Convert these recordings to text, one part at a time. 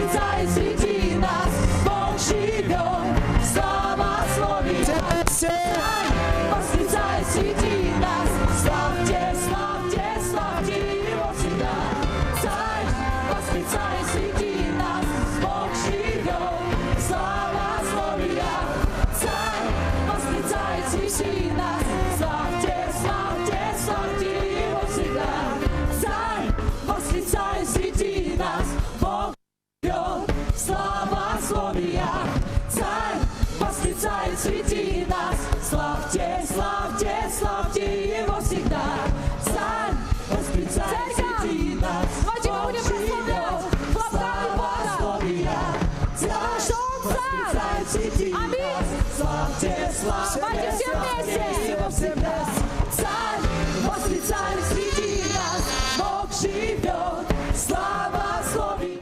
восклицает среди нас, Бог живет, слава слове. Царь восклицает среди нас, славьте, славьте, славьте Его всегда. Царь восклицает среди нас, Бог живет, слава слове. Царь восклицает среди нас, славьте, славьте, славьте Его всегда. Царь восклицает среди нас, Бог живет, слава слове. Царь восклицает среди нас, славьте, славьте, славьте Его всегда. Царь восклицает среди нас, Бог живет, слава слове. Царь восклицает среди нас, славьте, славьте, славьте Его всегда. Царь восклицает среди нас, Бог живет, слава слове.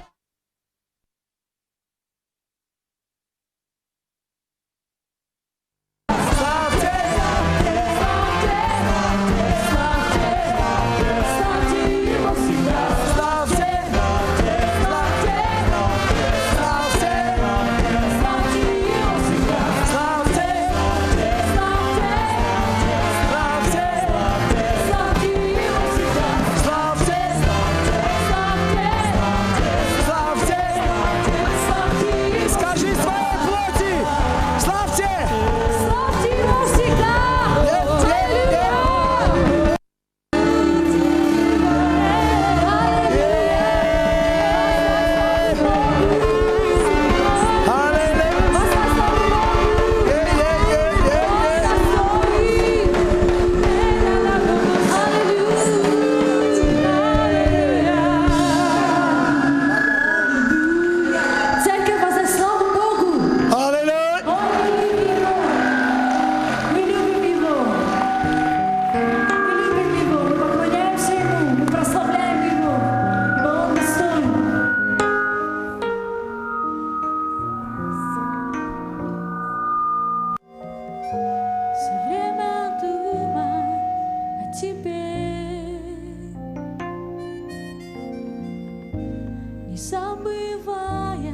Не забывая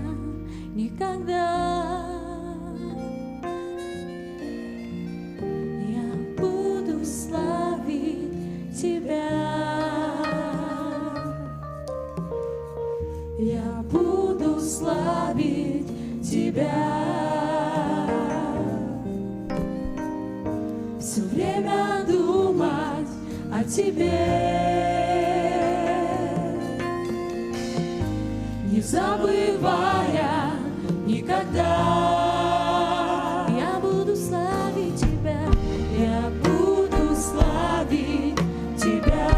никогда, я буду славить Тебя. Я буду славить Тебя. Все время думать о Тебе, не забывая никогда. Я буду славить Тебя, я буду славить Тебя.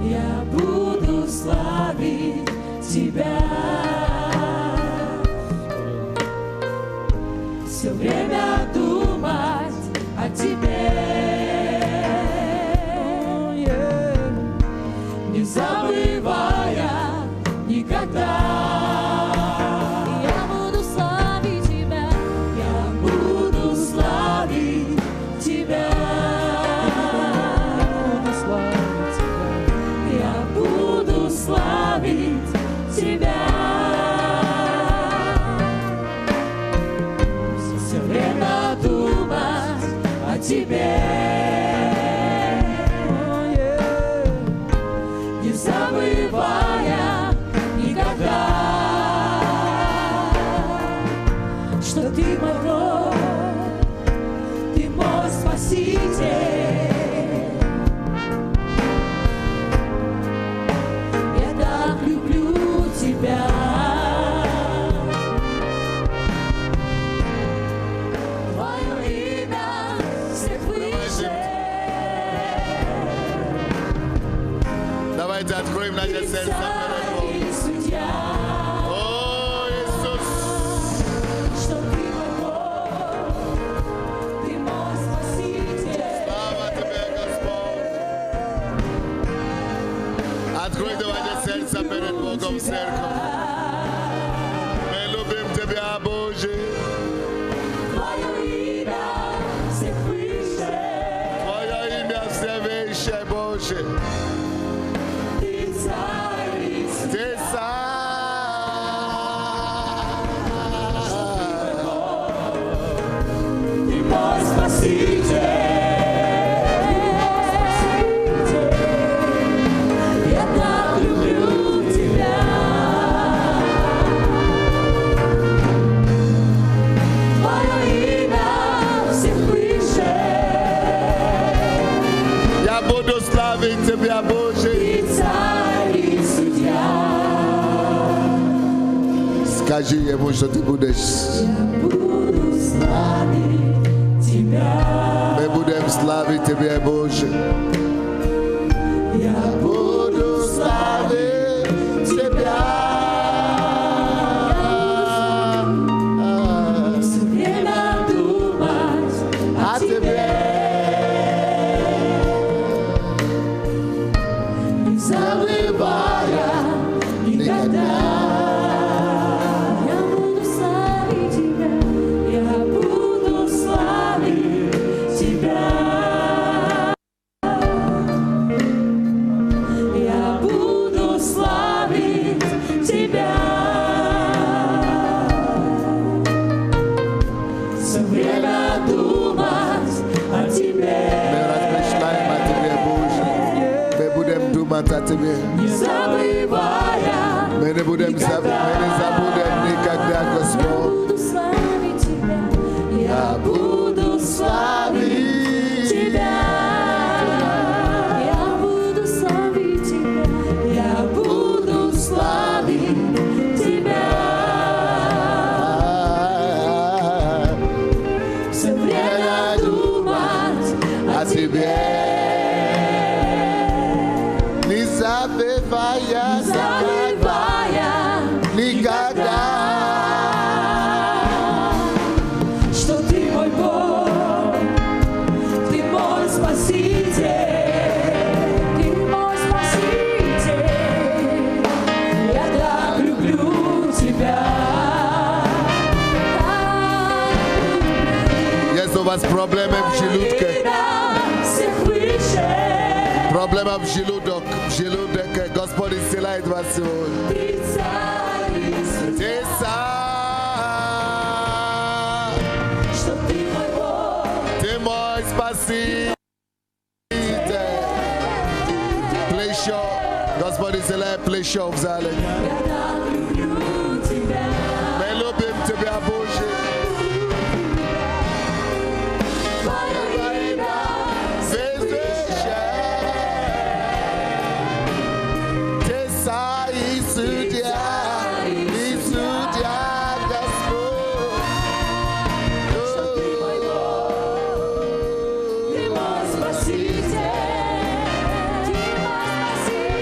Я буду славить Тебя. Все время думать о Тебе, не забывая никогда. Я буду славить Тебя, я буду славить Тебя. Я буду славить Тебя. Все время думать о Тебе, не забывая никогда, что Ты мой Бог, Ты мой Спаситель. Я так люблю Тебя. Твое имя всех выше. Давайте откроем наше сердце перед Богом. О, Иисус! Что Ты мой Бог, Ты мой Спаситель. Слава Тебе, Господь! Открой давайте сердце перед Богом, церковь. Мы любим Тебя, Боже. Твое имя всех выше. Твое имя все выше, Боже. Ты царь. покажи ему, что ты будешь. Я буду славить Тебя. Мы будем славить Тебя, Боже. Я Буду славить Тебя. все время думать о Тебе. Не забывая никогда. Я буду славить Тебя. Я буду славить Тебя. Я буду славить Тебя. Все время думать о Тебе. Мы размышляем о Тебе, Боже. Мы будем думать о Тебе. Не забывая. Мы не будем забудем никогда, Господь. Буду славить Тебя. Я буду славить Тебя. Я буду славить Тебя. Я буду славить Тебя. Все время думать О Тебе. Не забывая забывая никогда. что Ты мой Бог, Ты мой Спаситель, Ты мой Спаситель. Я так люблю Тебя. Есть у вас проблемы в желудке? Имя всех выше. Проблема в желудок. В желудке. Господь исцеляет вас сегодня. Ты царь и судья. Ты сам. Что Ты мой Бог, Ты мой спаситель. Плещо. Господь исцеляет плещо в зале. я так люблю Тебя. Мы любим Тебя, Боже. Твое имя Выше. Ты сам и судья. И судья, Господь. Ты мой Спаситель, Ты мой Спаситель.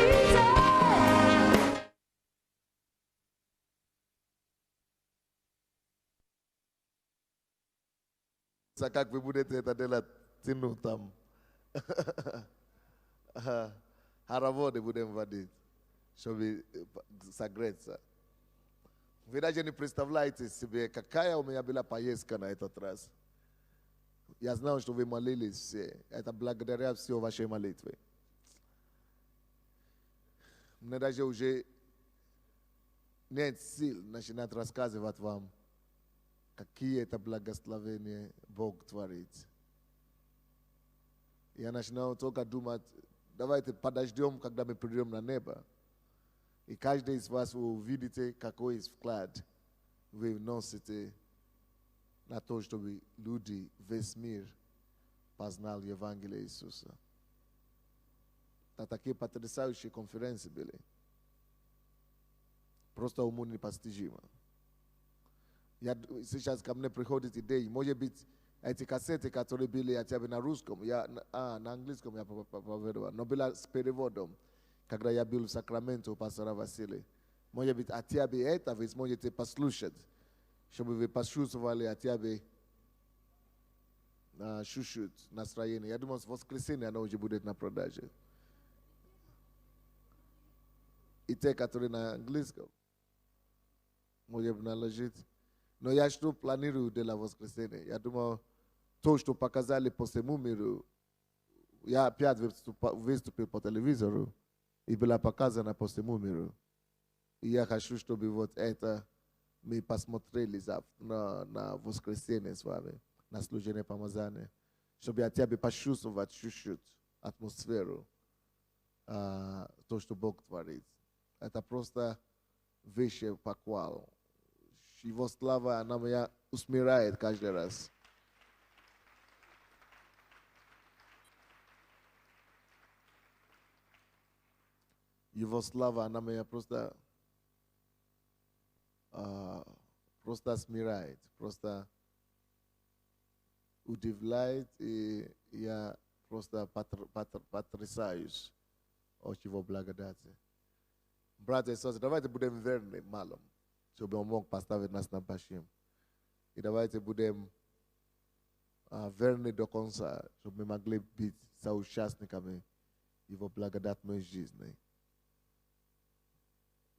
Как вы будете это делать, тяну там. Хороводы будем водить, чтобы согреться. Вы даже не представляете себе, какая у меня была поездка на этот раз. Я знал, что вы молились все. Это благодаря всей вашей молитве. Мне даже уже нет сил начинать рассказывать вам, какие это благословения Бог творит. Я начинал только думать, давайте подождем, когда мы придем на небо. И каждый из вас вы увидите, какой вклад вы вносите на то, чтобы люди, весь мир познал Евангелие Иисуса. Это такие потрясающие конференции были. Просто уму непостижимо. Сейчас ко мне приходит идея, может быть, эти кассеты, которые были хотя бы на русском, на английском я проповедовал, но было с переводом, когда я был в Сакраменто у пастора Василия. Может быть, хотя бы это вы сможете послушать, чтобы вы почувствовали хотя бы чуть-чуть настроение. Я думаю, в воскресенье оно уже будет на продаже. И те, которые на английском, может быть, наложить. Но я что планирую для воскресенья. Я думаю, то, что показали по всему миру, я опять выступил по телевизору, и было показано по всему миру. И я хочу, чтобы вот это мы посмотрели на воскресенье с вами, на служение помазания, чтобы хотя бы почувствовать чуть-чуть атмосферу, то, что Бог творит. Это просто вещи похвал. Его слава, она меня усмиряет каждый раз. Его слава, она меня просто просто смиряет, просто удивляет, и я просто потрясаюсь от его благодати. Братья и сестры, давайте будем верны малым, чтобы он мог поставить нас на большим. И давайте будем верны до конца, чтобы мы могли быть соучастниками его благодатной жизни.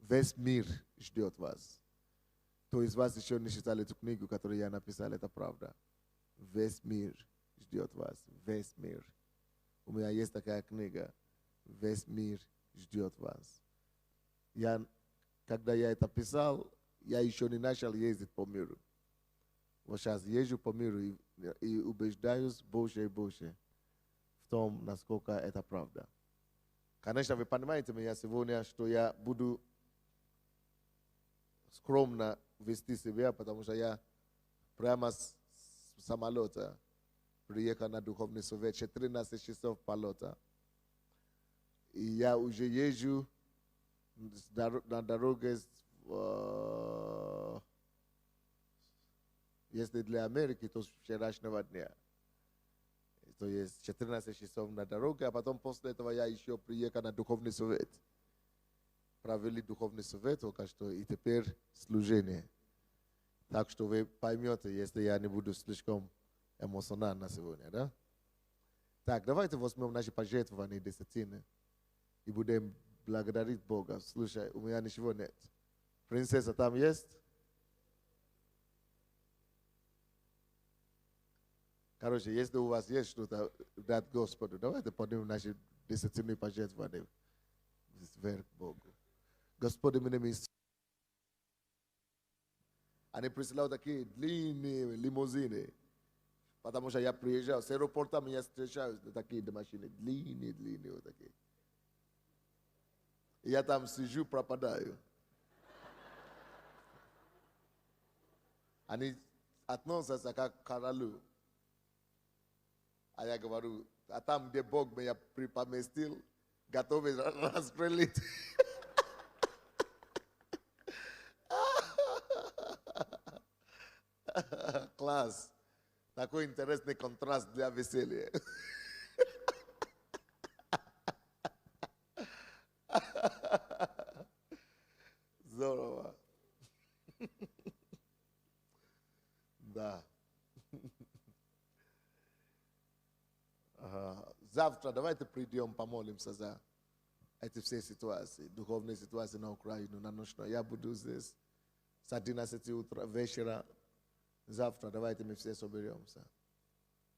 Весь мир ждет вас. Кто из вас еще не читали эту книгу, которую я написал, это правда. Весь мир ждет вас. Весь мир. У меня есть такая книга. Весь мир ждет вас. Когда я это писал, я еще не начал ездить по миру. Вот сейчас езжу по миру и убеждаюсь больше и больше в том, насколько это правда. Конечно, вы понимаете меня сегодня, что я буду скромно вести себя, потому что я прямо с самолета приехал на духовный совет, 14 часов полета. И я уже езжу на дороге, если для Америки, то с вчерашнего дня. То есть 14 часов на дороге, а потом после этого я еще приехал на духовный совет. Провели духовный совет, только что, и теперь служение. Так что вы поймете, если я не буду слишком эмоционально сегодня, да? Так, давайте возьмем наши пожертвования десятины и будем благодарить Бога. Слушай, у меня ничего нет. Принцесса там есть? Короче, если у вас есть что-то дать Господу, давайте поднимем наши десятины пожертвования вверх Богу. Господи, мне они присылают такие длинные лимузины, потому что я приезжал, с аэропорта меня встречают такие машины, длинные вот такие. И я там сижу, пропадаю. Они относятся как к королю. А я говорю, а там, где Бог меня поместил, готовы расстрелить. Класс. Такой интересный контраст для веселья. Здорово. Да. Завтра давайте придем, помолимся за эти все ситуации, духовные ситуации на Украину, на ночь. Я буду здесь с 11 утра, вечера. Завтра давайте мы все соберемся.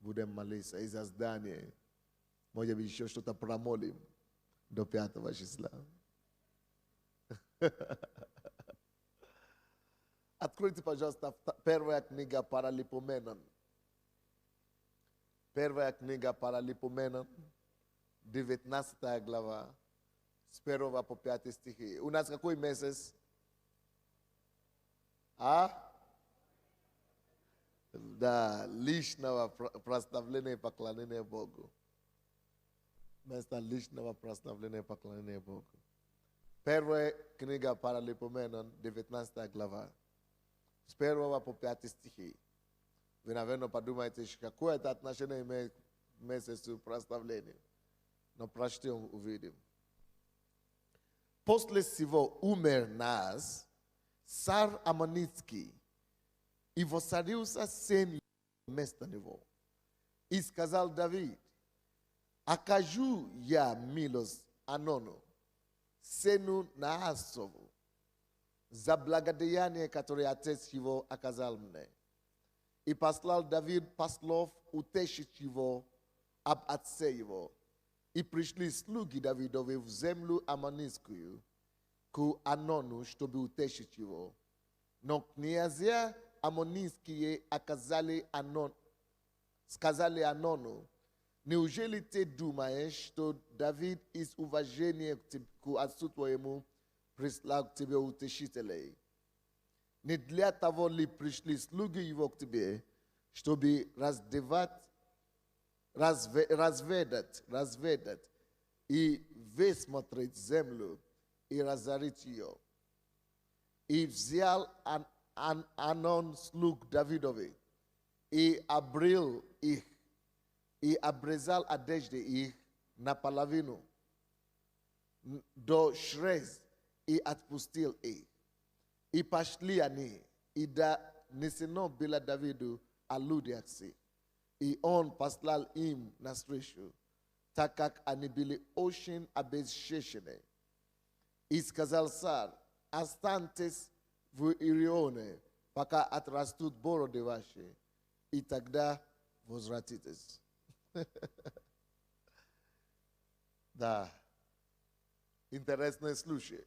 Будем молиться и за здание. Может быть, еще что-то промолим до 5 числа. Откройте, пожалуйста, первая книга Паралипоменон. Первая книга Паралипоменон, 19 глава, с 1 по 5 стихи. У нас какой месяц? Да, личного прославления и поклонения Богу. Место личного прославления и поклонения Богу. Первая книга Паралипоменон, 19 глава, с 1 по 5 стихи. Вы, наверное, подумаете, какое это отношение имеет к месяцу прославления. Но прочтем, увидим. После сего умер Наас, царь Аммонитский, и воцарился сын вместо него. И сказал Давид, окажу я милость Анону, сыну Наасову, за благодеяние, которое отец его оказал мне. И послал Давид послов утешить его об отце его. И пришли слуги Давидовы в землю Аммонитскую к Анону, чтобы утешить его. Но князья Аммонитские сказали Анону, неужели ты думаешь, что Давид из уважения к отцу твоему прислал к тебе утешителей? Не для того ли пришли слуги его к тебе, чтобы разведать и высмотреть землю и разорить ее? И взял Anon slug Davidovi. И обрел их, и обрезал одежды их наполовину до шрез, и отпустил их. И пошли они, и донесено было Давиду о людях сих. И он послал им навстречу, так как они были очень обесчещены. И сказал царь: останьтесь в Ирионе, пока отрастут бороды ваши, и тогда возвратитесь. Да. Интересный случай.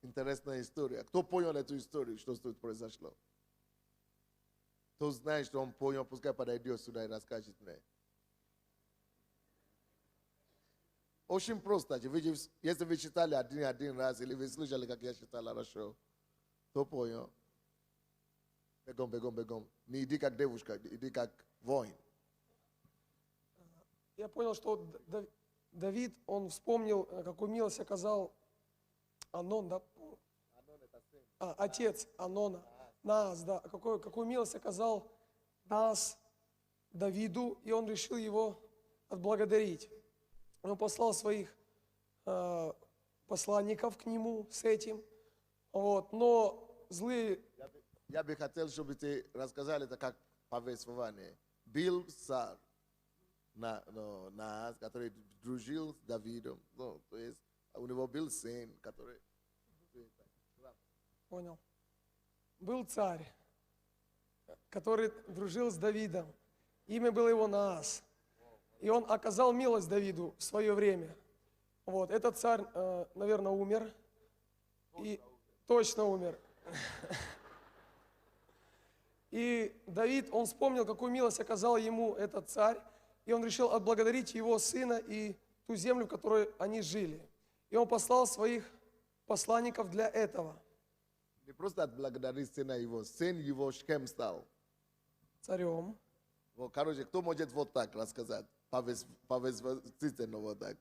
Интересная история. Кто понял эту историю, что тут произошло? Кто знает, что он понял, пускай подойдет сюда и расскажет мне. Очень просто. Если вы читали один раз, или вы слышали, как я читал хорошо, кто понял? Бегом. Не иди как девушка, иди как воин. Я понял, что Давид, он вспомнил, какую милость оказал Анон, да? Отец Анона, нас, да. Какую милость оказал нас Давиду, и он решил его отблагодарить. Он послал своих посланников к нему с этим. Вот. Но злые... Я бы хотел, чтобы ты рассказали это как повествование. Был царь, который дружил с Давидом. Ну, то есть у него был сын, который... Понял. Был царь, который дружил с Давидом. Имя было его Наас. И он оказал милость Давиду в свое время. Вот. Этот царь, наверное, умер. И точно умер. И Давид, он вспомнил, какую милость оказал ему этот царь. И он решил отблагодарить его сына и ту землю, в которой они жили. И он послал своих посланников для этого. Не просто отблагодарить сына его, сын его Шхем стал. Царем. Вот, короче, кто может вот так рассказать? Повествительно вот так.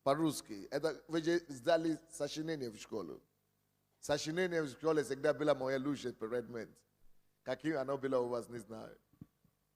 По-русски. Это вы же сдали сочинение в школу. Сочинение в школе всегда было мой лучший предмет. Каким оно было у вас, не знаю.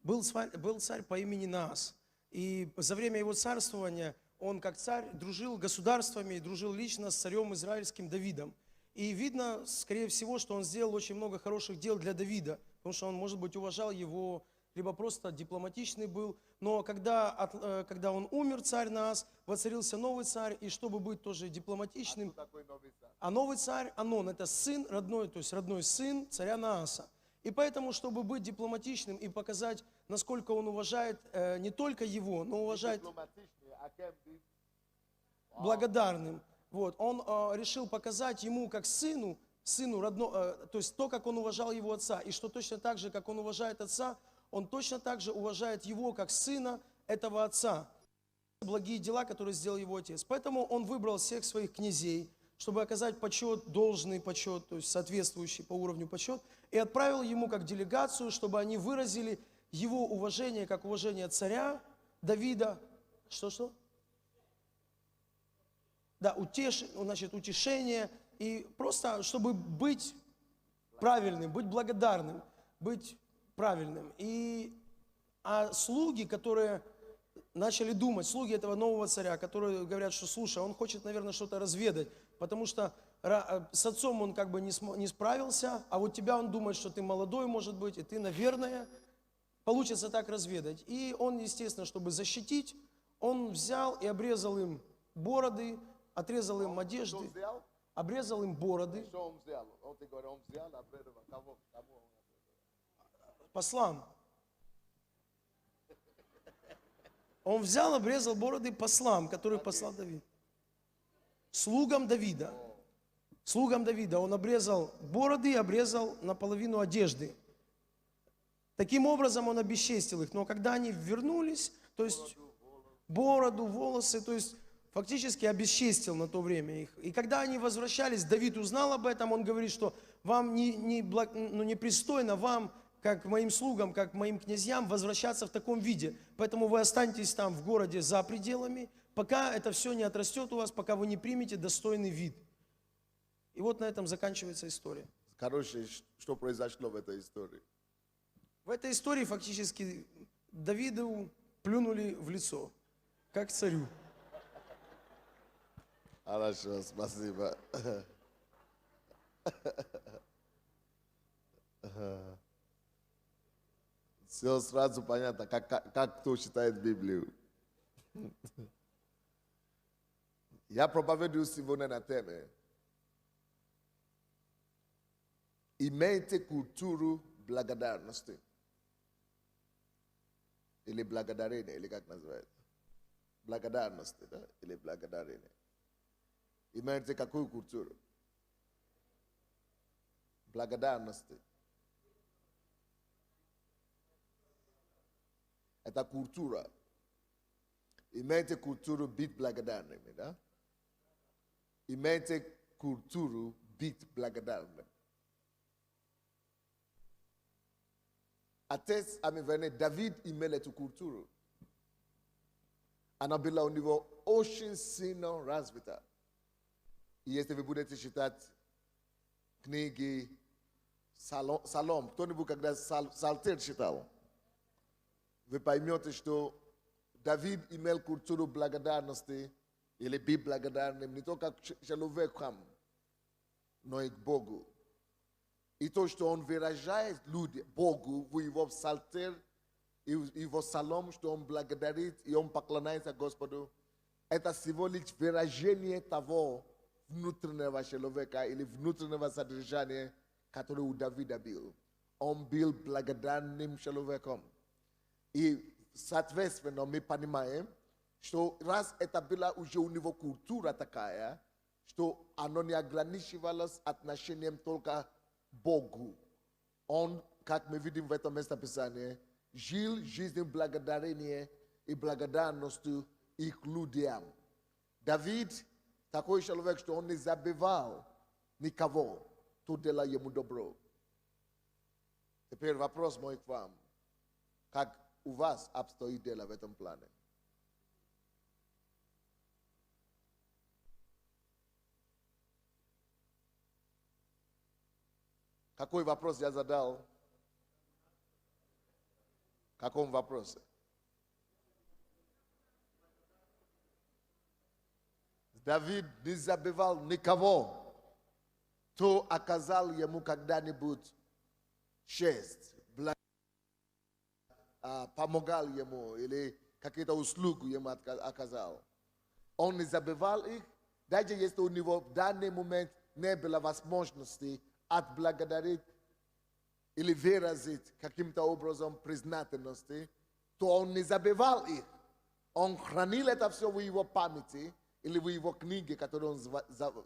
Был царь по имени Наас. И за время его царствования он, как царь, дружил государствами, дружил лично с царем израильским Давидом. И видно, скорее всего, что он сделал очень много хороших дел для Давида, потому что он, может быть, уважал его, либо просто дипломатичный был. Но когда он умер, царь Наас, воцарился новый царь, и чтобы быть тоже дипломатичным, Такой новый царь. а новый царь Анон, это сын родной, то есть родной сын царя Нааса. И поэтому, чтобы быть дипломатичным и показать, насколько он уважает не только его, но уважает Дипломатичный, а кем ты? благодарным, вот, он решил показать ему как сыну родного, то есть то, как он уважал его отца, и что точно так же, как он уважает отца, он точно так же уважает его как сына этого отца. Благие дела, которые сделал его отец. Поэтому он выбрал всех своих князей, чтобы оказать почет, должный почет, то есть соответствующий по уровню почет, и отправил ему как делегацию, чтобы они выразили его уважение, как уважение царя Давида. Что? Да, утешение, и просто, чтобы быть правильным, быть благодарным, быть правильным. А слуги, которые начали думать, слуги этого нового царя, которые говорят, что, слушай, он хочет, наверное, что-то разведать, потому что с отцом он как бы не справился, а вот тебя он думает, что ты молодой, может быть, и ты, наверное, получится так разведать. И он, естественно, чтобы защитить, он взял и обрезал им бороды, отрезал им одежды, Что взял? обрезал им бороды Что он взял? Он ты говоришь, он взял, обрезал. Кому он обрезал? послам. Он взял, обрезал бороды послам, которых послал Давид. Слугам Давида. Слугам Давида он обрезал бороды и обрезал наполовину одежды. Таким образом он обесчестил их. Но когда они вернулись, то есть бороду, волосы, то есть фактически обесчестил на то время их. И когда они возвращались, Давид узнал об этом, он говорит, что вам непристойно вам, как моим слугам, как моим князьям, возвращаться в таком виде. Поэтому вы останетесь там в городе за пределами, пока это все не отрастет у вас, пока вы не примете достойный вид. И вот на этом заканчивается история. Короче, что произошло в этой истории? В этой истории фактически Давиду плюнули в лицо, как царю. Хорошо, спасибо. Все сразу понятно, как кто читает Библию. Я проповедую сегодня на теме «Имейте культуру благодарности». Или благодарения, или как называется? Благодарности, да? Или благодарения. Имейте какую культуру? Благодарности. Это культура. Имейте культуру быть благодарными, да? Имейте культуру быть благодарным. Отец amevene David имел эту культуру. Она была у него очень сильно развита. И если вы будете читать книги Псалом, кто-нибудь когда Псалтирь читал, вы поймете, что Давид имел культуру благодарности или быть благодарным не только к человекам, но и к Богу. И то, что он выражает Богу в его псалтирь и в его псалом, что он благодарит и он поклоняется Господу, это всего лишь выражение того внутреннего человека или внутреннего содержания, который у Давида был. Он был благодарным человеком. И, соответственно, мы понимаем, что раз это была уже у него культура такая, что оно не ограничивалось отношением только к Богу. Он, как мы видим в этом местописании, жил жизнью благодарения и благодарностью и к людям. Давид такой человек, что он не забывал никого, кто делал ему добро. Теперь вопрос мой к вам. Как у вас обстоит дело в этом плане? Какой вопрос я задал? В каком вопросе? Давид не забывал никого, кто оказал ему когда-нибудь честь, помогал ему или какие-то услуги ему оказал. Он не забывал их, даже если у него в данный момент не было возможности отблагодарить или выразить каким-то образом признательности, то он не забывал их. Он хранил это все в его памяти или в его книге, которую он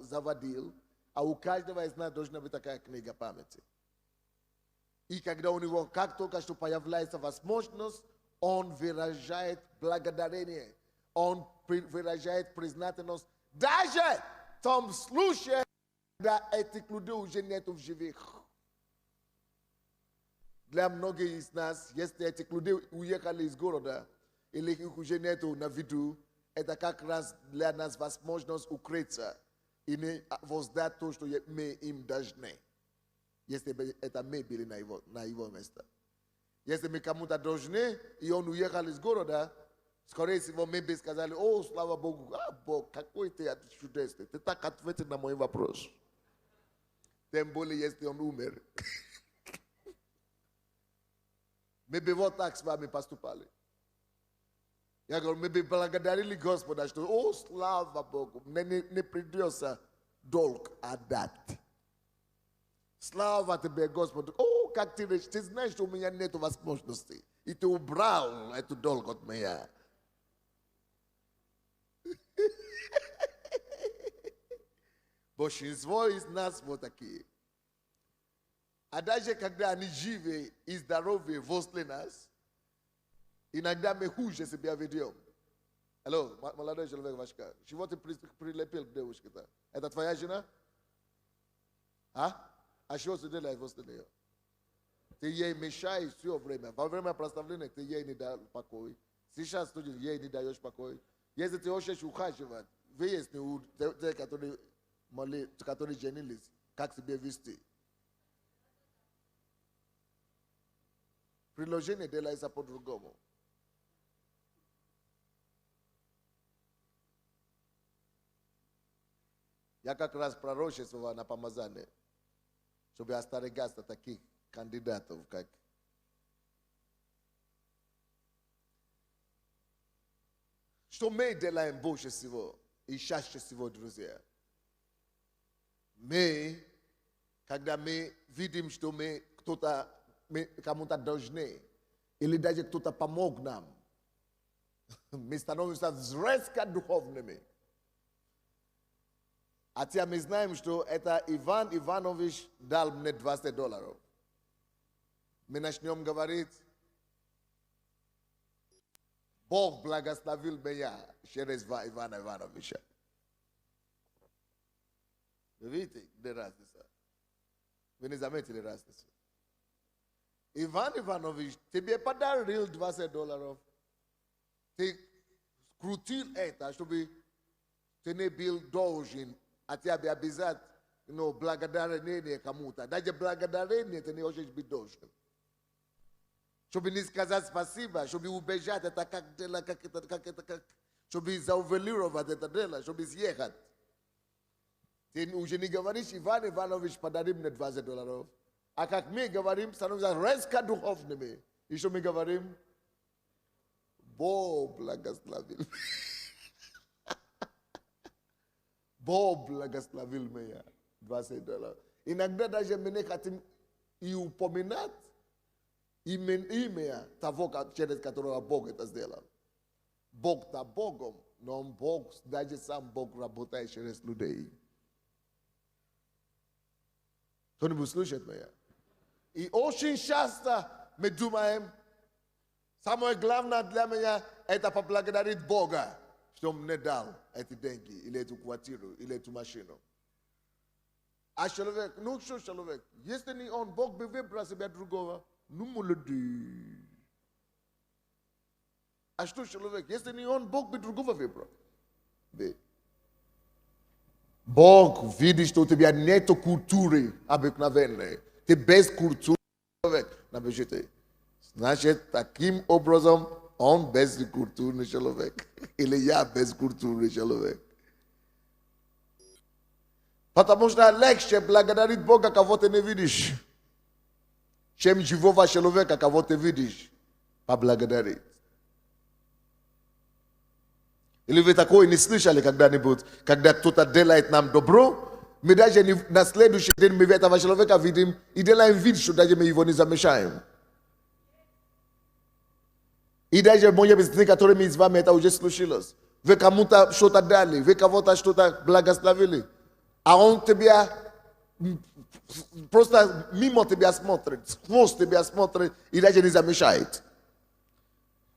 заводил, а у каждого из нас должна быть такая книга памяти. И когда у него как только что появляется возможность, он выражает благодарение, он выражает признательность, даже в том случае, когда этих людей уже нету в живых. Для многих из нас, если этих людей уехали из города, или их уже нету на виду, это как раз для нас возможность укрыться и не воздать то, что мы им должны. Если это мы были на его место. Если мы кому-то должны, и он уехал из города, скорее всего, мы бы сказали: о, слава Богу, Бог, какой ты чудесный, ты так ответил на мой вопрос. Тем более, если он умер. Мы бы вот так с вами поступали. Я говорю, мы бы благодарили Господа, что, о, слава Богу, не придется долг отдать. Слава тебе, Господу. О, как ты знаешь, что у меня нет возможности. И ты убрал эту долг от меня. Большинство из нас вот такие. А даже когда они живы и здоровы возле нас, иногда мы хуже себя ведем. Алло, молодой человек, Вашка, чего ты прилепил к девушке-то? Это твоя жена? А что ты делаешь возле нее? Ты ей мешаешь все время. Во время прославления ты ей не дал покой. Сейчас ты ей не даешь покой. Если ты хочешь ухаживать, выясни у тех, которые женились, как себя вести. Приложение делается по-другому. Я как раз пророчествовал на помазание, чтобы остерегаться таких кандидатов, как что мы делаем больше всего и чаще всего, друзья. Мы, когда мы видим, что мы кому-то должны, или даже кто-то помог нам, мы становимся резко духовными. Хотя мы знаем, что это Иван Иванович дал мне $20. Мы начнем говорить, Бог благословил меня через Ивана Ивановича. Вы видите, где разница? Вы не заметили разницу? Иван Иванович тебе подарил $20. Ты скрутил это, чтобы ты не был должен, а тебе обязательно благодарение кому-то. Даже благодарение ты не можешь быть должен. Чтобы не сказать спасибо, чтобы убежать это как дело, чтобы заувелировать это дело, чтобы съехать. Ты уже не говоришь, Иван Иванович подарил мне $20. А как мы говорим, становимся резко духовными. И что мы говорим? Бог благословил. Бог благословил меня $20. Иногда даже мы не хотим и упоминать имя того, через которого Бог это сделал. Бог-то Богом, но Бог, даже сам Бог работает через людей. Кто-нибудь слышит меня? И очень часто мы думаем, самое главное для меня это поблагодарить Бога, что Он мне дал эти деньги, или эту квартиру, или эту машину. А человек, ну что человек, если не он, Бог бы выбрал себе другого, ну молодец. А что человек, если не он, Бог бы другого выбрал. Бог видит, что у тебя нет культуры обыкновенной. Ты без культуры человек. Значит, таким образом, он без культурный человек. Или я без культурный человек. Потому что легче благодарить Бога, кого ты не видишь, чем живого человека, кого ты видишь, поблагодарить. Или вы такое не слышали когда-нибудь, когда кто-то делает нам добро, мы даже на следующий день мы этого человека видим и делаем вид, что даже мы его не замечаем. И даже, может быть, с некоторыми из вами это уже случилось. Вы кому-то что-то дали, вы кого-то что-то благословили, а он тебя просто мимо тебя смотрит, сквозь тебя смотрит и даже не замечает.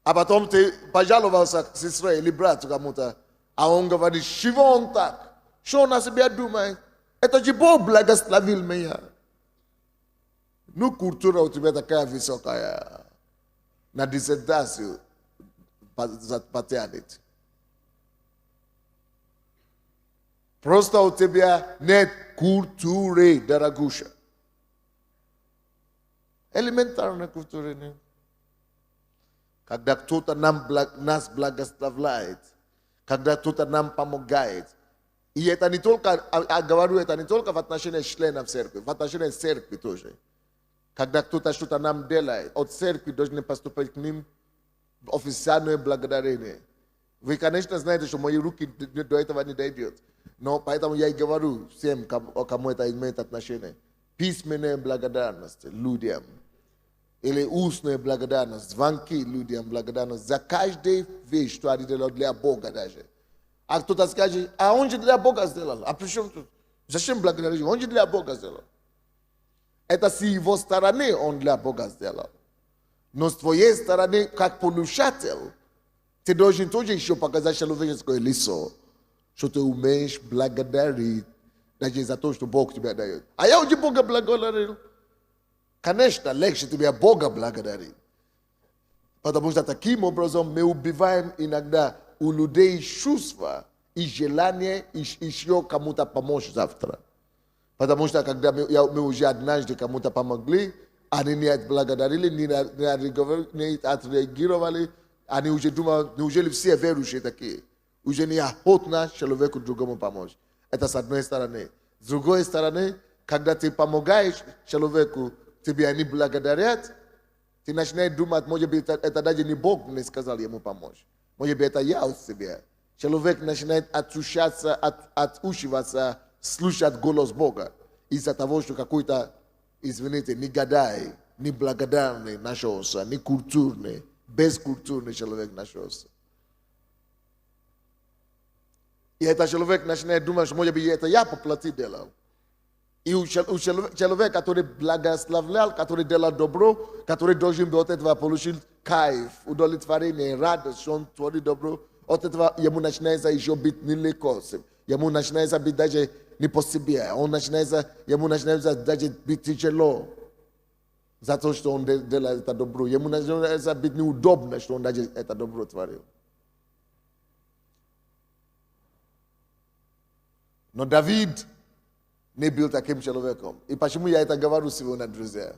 А потом ты пожаловался к сестре или брату кому-то, а он говорит, чего он так? Что он о себе думает? Это же Бог благословил меня. Ну, культура у тебя такая высокая. На диссертацию потянет. Просто у тебя нет культуры, дорогуша. Элементарной культуры нет. Когда кто-то нас благословляет, когда кто-то нам помогает. И это не только, говорю, это не только в отношении членов церкви, в отношении церкви тоже. Когда кто-то что-то нам делает, от церкви должны поступать к ним официальное благодарение. Вы, конечно, знаете, что мои руки до этого не дойдет. Но поэтому я и говорю всем, кому это имеет отношение. Письменная благодарность людям. Или устная благодарность, звонки людям благодарность за каждую вещь, что они делают для Бога даже. А кто-то скажет, а он же для Бога сделал. А при чем тут? Зачем благодарить? Он же для Бога сделал. Это с его стороны он для Бога сделал. Но с твоей стороны, как получатель, ты должен тоже еще показать человеческое лицо, что ты умеешь благодарить даже за то, что Бог тебе дает. А я уже Бога благодарил. Конечно, легче тебе Бога благодарить. Потому что таким образом мы убиваем иногда у людей чувства и желание еще кому-то помочь завтра. Потому что когда мы уже однажды кому-то помогли, Они не отблагодарили, не отреагировали. Они уже думают, неужели все верующие такие? Уже неохотно человеку другому помочь. Это с одной стороны. С другой стороны, когда ты помогаешь человеку, тебе они благодарят, ты начинаешь думать, может быть, это даже не Бог мне сказал ему помочь. Может быть, это я от себя. Человек начинает отучиваться слушать голос Бога из-за того, что какой-то, извините, негодяй, неблагодарный нашелся, некультурный, бескультурный человек нашелся. И этот человек начинает думать, что, может быть, это я по плоти делал. И у человека, который благословлял, который делал добро, который должен был от этого получить кайф, удовлетворение, радость, что он творит добро, от этого ему начинается еще быть нелегко. Ему начинается быть даже не по себе. Ему начинается даже быть тяжело за то, что он делает это добро. Ему начинается быть неудобно, что он даже это добро творил. Но Давид не был таким человеком. И почему я это говорю сегодня, друзья?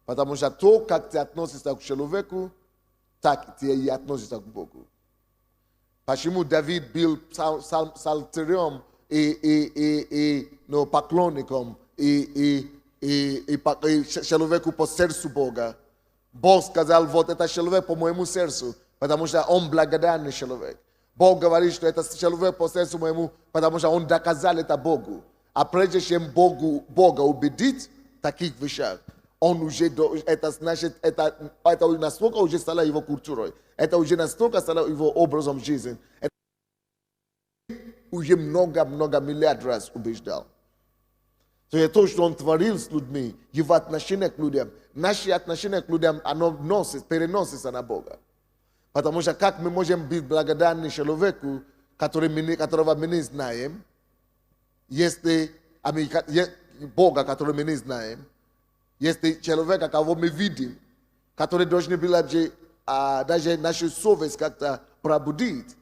Потому что то, как ты относишься к человеку, так ты и относишься к Богу. Почему Давид был псалтырем и поклонником и человеку по сердцу Бога? Бог сказал, вот это человек по моему сердцу, потому что он благодарный человек. Бог говорит, что это человек по сердцу моему, потому что он доказал это Богу. А прежде чем Бога убедить в таких вещах, он уже, это значит, это настолько уже стало его культурой, это уже настолько стало его образом жизни. Это уже много миллиард раз убеждал. То, что он творил с людьми, его отношение к людям, наши отношения к людям, оно переносится на Бога. Потому что как мы можем быть благодарны человеку, которого мы не знаем, если Бога, которого мы не знаем, если человека, кого мы видим, который должен был даже нашу совесть как-то пробудить,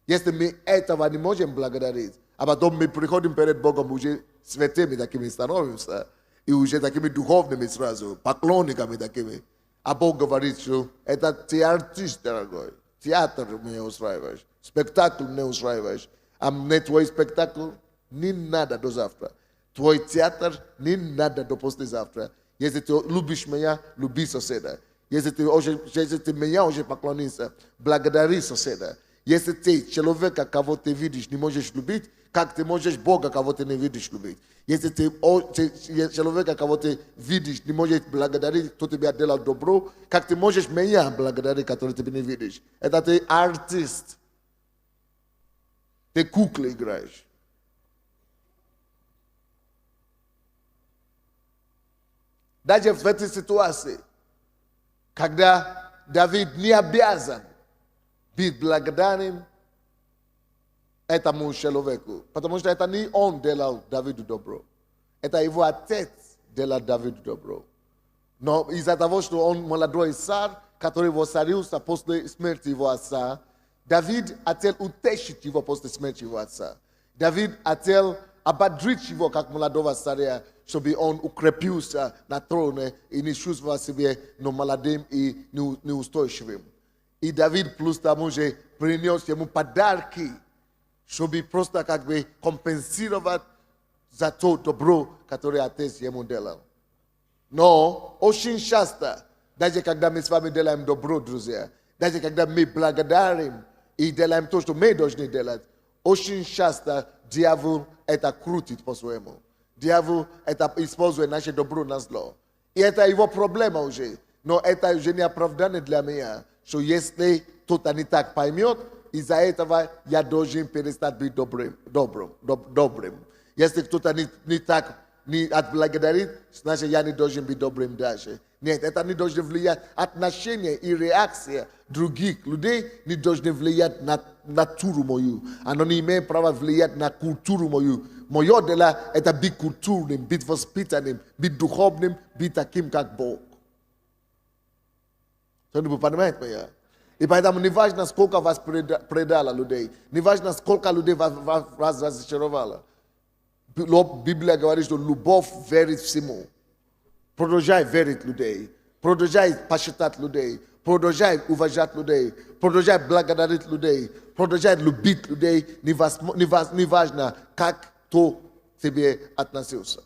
если мы этого не можем благодарить, а потом мы приходим перед Богом уже святыми такими становимся, и уже такими духовными сразу, поклонниками такими. А Бог говорит, что это ты артист, дорогой. Театр мне устраиваешь, спектакль мне устраиваешь. А мне твой спектакль не надо до завтра. Твой театр не надо до послезавтра. Если ты любишь меня, люби соседа. Если ты меня уже поклонился, благодари соседа. Если ты человека, кого ты видишь, не можешь любить, как ты можешь Бога, кого ты не видишь, любить? Если ты человека, кого ты видишь, не можешь благодарить, кто тебе делал добро, как ты можешь меня благодарить, который ты не видишь? Это ты артист. Ты куклы играешь. Даже в этой ситуации, когда Давид не обязан быть благодарным этому человеку, потому что это не он делал Давиду добро, это его отец делал Давиду добро. Но из-за того, что он молодой царь, который воцарился после смерти его отца, Давид хотел утешить его после смерти его отца. Давид хотел ободрить его как молодого царя, чтобы он укрепился на троне и не чувствовал себя молодым и неустойчивым. И Давид плюс тому же принес ему подарки, чтобы просто как бы компенсировать за то добро, которое отец ему делал. Но очень часто, даже когда мы с вами делаем добро, друзья, даже когда мы благодарим и делаем то, что мы должны делать, очень часто дьявол это крутит по-своему. Дьявол это использует наше добро на зло. И это его проблема уже. Но это уже не оправдание для меня, что если кто-то не так поймет, из-за этого я должен перестать быть добрым. Если кто-то не так не отблагодарит, значит я не должен быть добрым дальше. Нет, это не должно влиять. Отношения и реакция других людей не должны влиять на натуру мою. Оно не имеет права влиять на культуру мою. Мое дело это быть культурным, быть воспитанным, быть духовным, быть таким, как Бог. Вы понимаете меня? И поэтому не важно, сколько вас предало людей, не важно, сколько людей вас разочаровало. Библия говорит, что любовь верит всему. Продолжай верить людей. Продолжай почитать людей. Продолжай уважать людей. Продолжай благодарить людей. Продолжай любить людей. Неважно, как кто к тебе относился.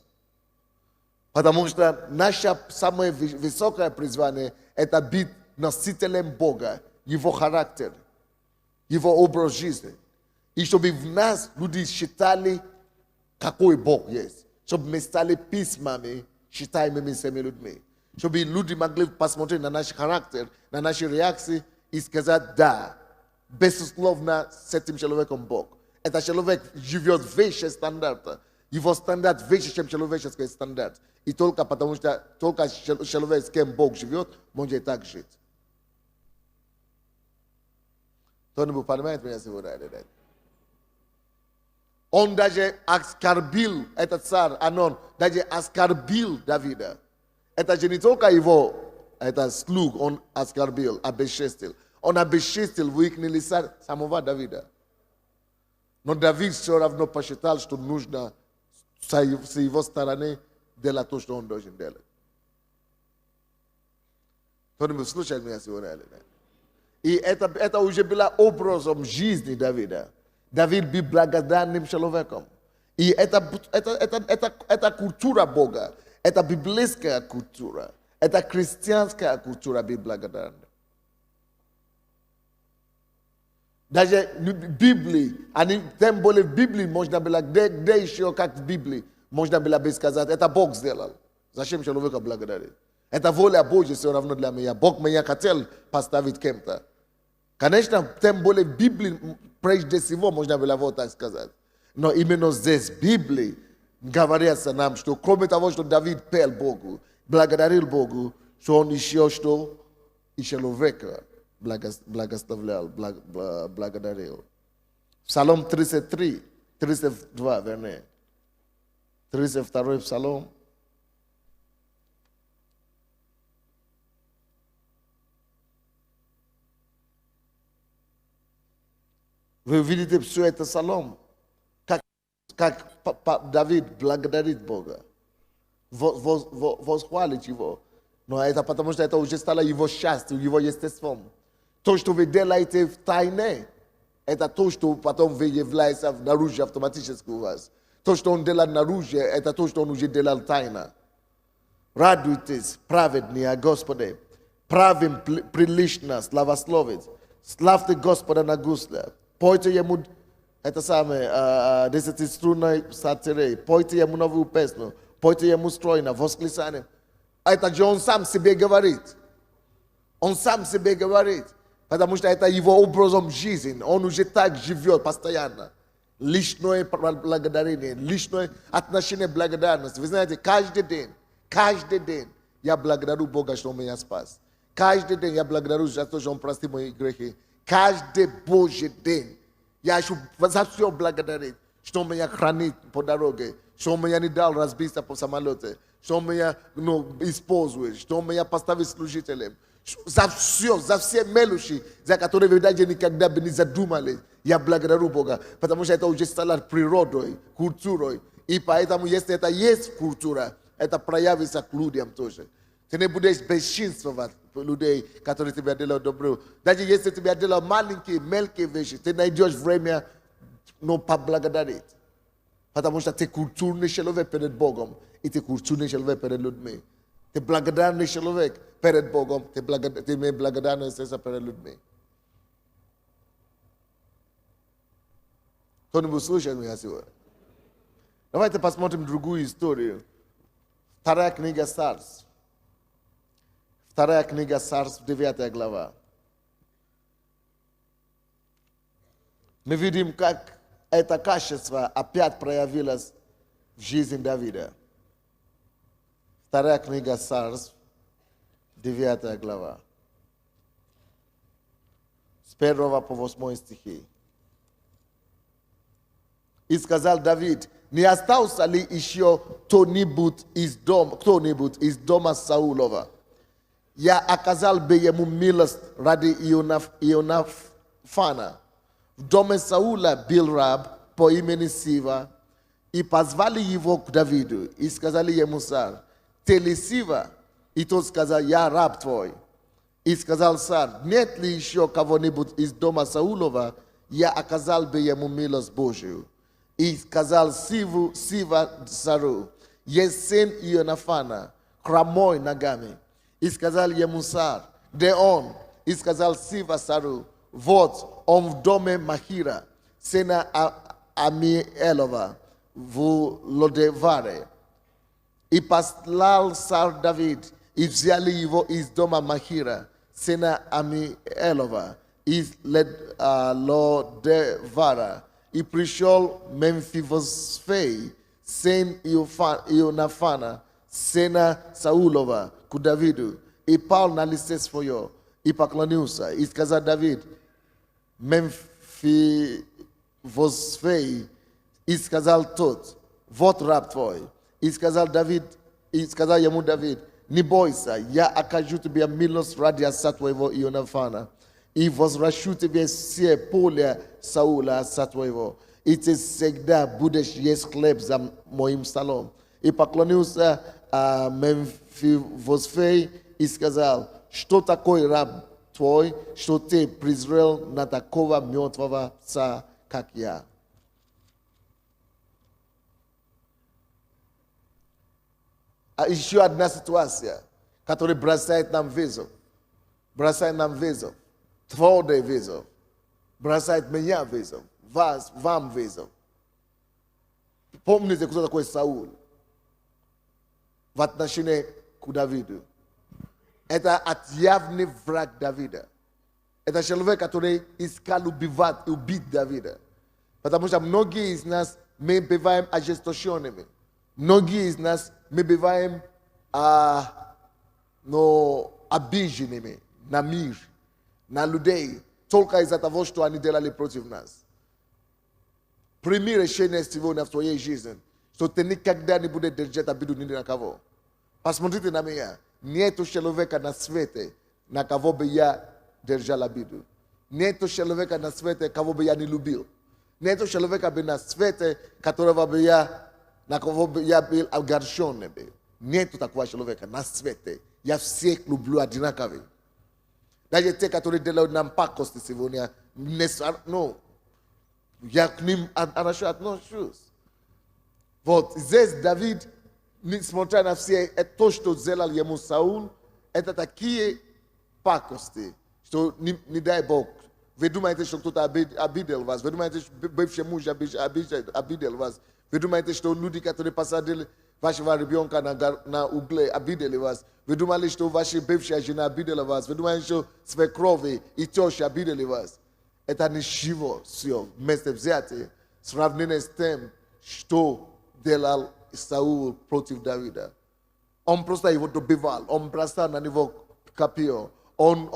Потому что наше самое высокое призвание – это быть носителем Бога, Его характер, Его образ жизни. И чтобы в нас люди считали, какой Бог есть. Чтобы мы стали письмами, считаемыми всеми людьми. Чтобы люди могли посмотреть на наш характер, на наши реакции и сказать «да». Безусловно, с этим человеком Бог. Этот человек живет выше стандарта. Его стандарт выше, чем человеческий стандарт. И только потому что только человек, с кем Бог живет, может так жить. Кто-нибудь понимает меня сегодня или нет? Он даже оскорбил, этот царь Анон, даже оскорбил Давида. Это же не только его, это слуг, он оскорбил, обесчестил. Он обесчестил в их лица самого Давида. Но Давид все равно посчитал, что нужно с его стороны делать то, что он должен делать. Кто-нибудь слушает меня сегодня или нет? И это уже было образом жизни Давида. Давид был благодарным человеком. И это культура Бога. Это библейская культура. Это христианская культура быть благодарным. Даже в Библии, тем более в Библии можно было, где еще как в Библии, можно было бы сказать, это Бог сделал. Зачем человека благодарить? Это воля Божья все равно для меня. Бог меня хотел поставить кем-то. Конечно, тем более в Библии прежде всего можно было вот так сказать. Но именно здесь в Библии говорится нам, что кроме того, что Давид пел Богу, благодарил Богу, что он еще что? И человека благословлял, благодарил. Псалом 33, 32, вернее. 32 Псалом. Вы видите все это Псалом, как Давид благодарит Бога, восхвалит Его. Но это потому, что это уже стало Его счастьем, Его естеством. То, что вы делаете в тайне, это то, что потом выявляется наружу автоматически у вас. То, что Он делает наружу, это то, что Он уже делал тайно. Радуйтесь, праведные Господи, правым прилично славословить. Славьте Господа на гуслях. Пойте Ему, это самое, 10-струнной псалтерей, пойте Ему новую песню, пойте Ему стройно, восклицание. Это же Он сам себе говорит. Он сам себе говорит. Потому что это Его образом жизни. Он уже так живет постоянно. Личное благодарение, личное отношение благодарности. Вы знаете, каждый день я благодарю Бога, что Он меня спас. Каждый день я благодарю за то, что Он простил мои грехи. Каждый Божий день я за все благодарить, что Он меня хранит по дороге, что Он меня не дал разбиться по самолете, что Он меня использует, что Он меня поставит служителем. За все мелочи, за которые вы даже никогда бы не задумали, я благодарю Бога, потому что это уже стало природой, культурой. И поэтому, если это есть культура, это проявится к людям тоже. Ты не будешь бесчинствовать людей, которые тебя делают добро. Даже если тебя делают маленькие, мелкие вещи, ты найдешь время поблагодарить. Потому что ты культурный человек перед Богом, и ты культурный человек перед людьми. Ты благодарный человек перед Богом, ты благодарный перед людьми. Кто-нибудь слушает меня сегодня? Давайте посмотрим другую историю. Вторая книга Царств. Вторая книга Царств, 9 глава. Мы видим, как это качество опять проявилось в жизни Давида. Вторая книга Царств, 9 глава. С 1 по 8 стихи. И сказал Давид, не остался ли еще кто-нибудь из дома Саулова? Я оказал бы ему милость ради Ионафана. В доме Саула был раб по имени Сива, и позвали его к Давиду, и сказали ему, царь, телесива, и тот сказал, я раб твой. И сказал царь, нет ли еще кого-нибудь из дома Саулова, я оказал бы ему милость Божию. И сказал Сива царю, есть сын Ионафана, хромой ногами. И сказал ему царь, где он? И сказал Сива царю, вот он в доме Махира, сына Амиэлова, в Лодеваре. И послал царь Давид, и взяли его из дома Махира, сына Амиэлова, из Лодевара. И пришел Мемфивосфей, сын Ионафана, сына Саулова, к Давиду, и пал на лице свое, и поклонился. И сказал Давид, Мемфивосфей, и сказал тот, вот раб твой. И сказал ему Давид, не бойся, я окажу тебе милость ради отца твоего Ионафана, и возвращу тебе все поля Саула, отца твоего, и ты всегда будешь есть хлеб за моим столом. И поклонился Мемфивосфей и сказал, что такое раб твой, что ты презрел на такого мертвого пса, как я. А еще одна ситуация, которая бросает нам вызов. Твердый вызов. Бросает меня вызов. Вам вызов. Помните, кто такой Саул? В отношении к Давиду. Это отъявный враг Давида. Это человек, который искал убить Давида. Потому что многие из нас, мы бываем ожесточенными. Многие из нас, мы бываем обиженными на мир, на людей, только из-за того, что они делали против нас. Прими решение сегодня в твоей жизни, что ты никогда не будешь держать обиду ни на кого. Посмотрите на меня. Нету человека на свете, на кого бы я держал обиду. Нету человека на свете, кого бы я не любил. Нету человека на свете, на кого бы я был огорчен. Нету такого человека на свете. Я всех люблю одинаково. Даже те, которые делают нам пакости сегодня, я к ним отношусь. Вот здесь Давид, несмотря на все то, что сделал ему Саул, это такие пакости, что не дай Бог. Вы думаете, что кто-то обидел вас? Вы думаете, что бывший муж обидел вас? Вы думаете, что люди, которые посадили вашего ребенка на угле, обидели вас? Вы думали, что ваша бывшая жена обидела вас? Вы думали, что свекрови и теща обидели вас? Это ничего, все, вместе взятые, сравнение с тем, что делал Саул против Давида. Он просто его добивал, он бросал на него копье, он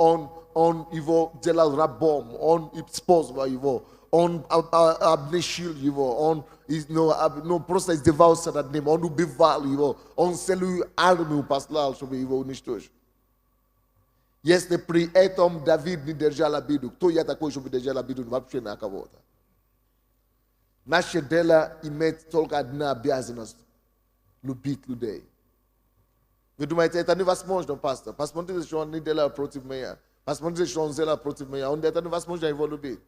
его делал рабом, он использовал его, он обнищил его, он просто издевался над ним, он убивал его, он целую армию послал, чтобы его уничтожить. Если при этом Давид не держал обиду, кто я такой, чтобы держать обиду вообще на кого-то? Наше дело иметь только одна обязанность – любить людей. Вы думаете, это невозможно, пастор? Посмотрите, что он не делал против меня. Посмотрите, что он сделал против меня. Это невозможно его любить.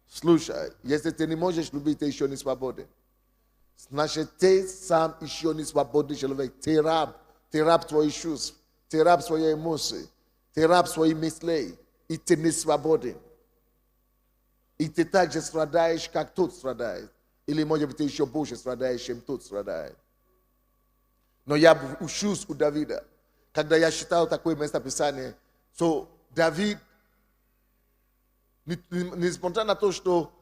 Слушай, если ты не можешь любить, ты еще не свободен. Значит, ты сам еще не свободный человек. Ты раб твоих чувств, ты раб своей эмоций, ты раб своих мыслей, и ты не свободен. И ты так же страдаешь, как тот страдает. Или, может быть, ты еще больше страдаешь, чем тот страдает. Но я учусь у Давида. Когда я читал такое местописание, что Давид, несмотря на то, что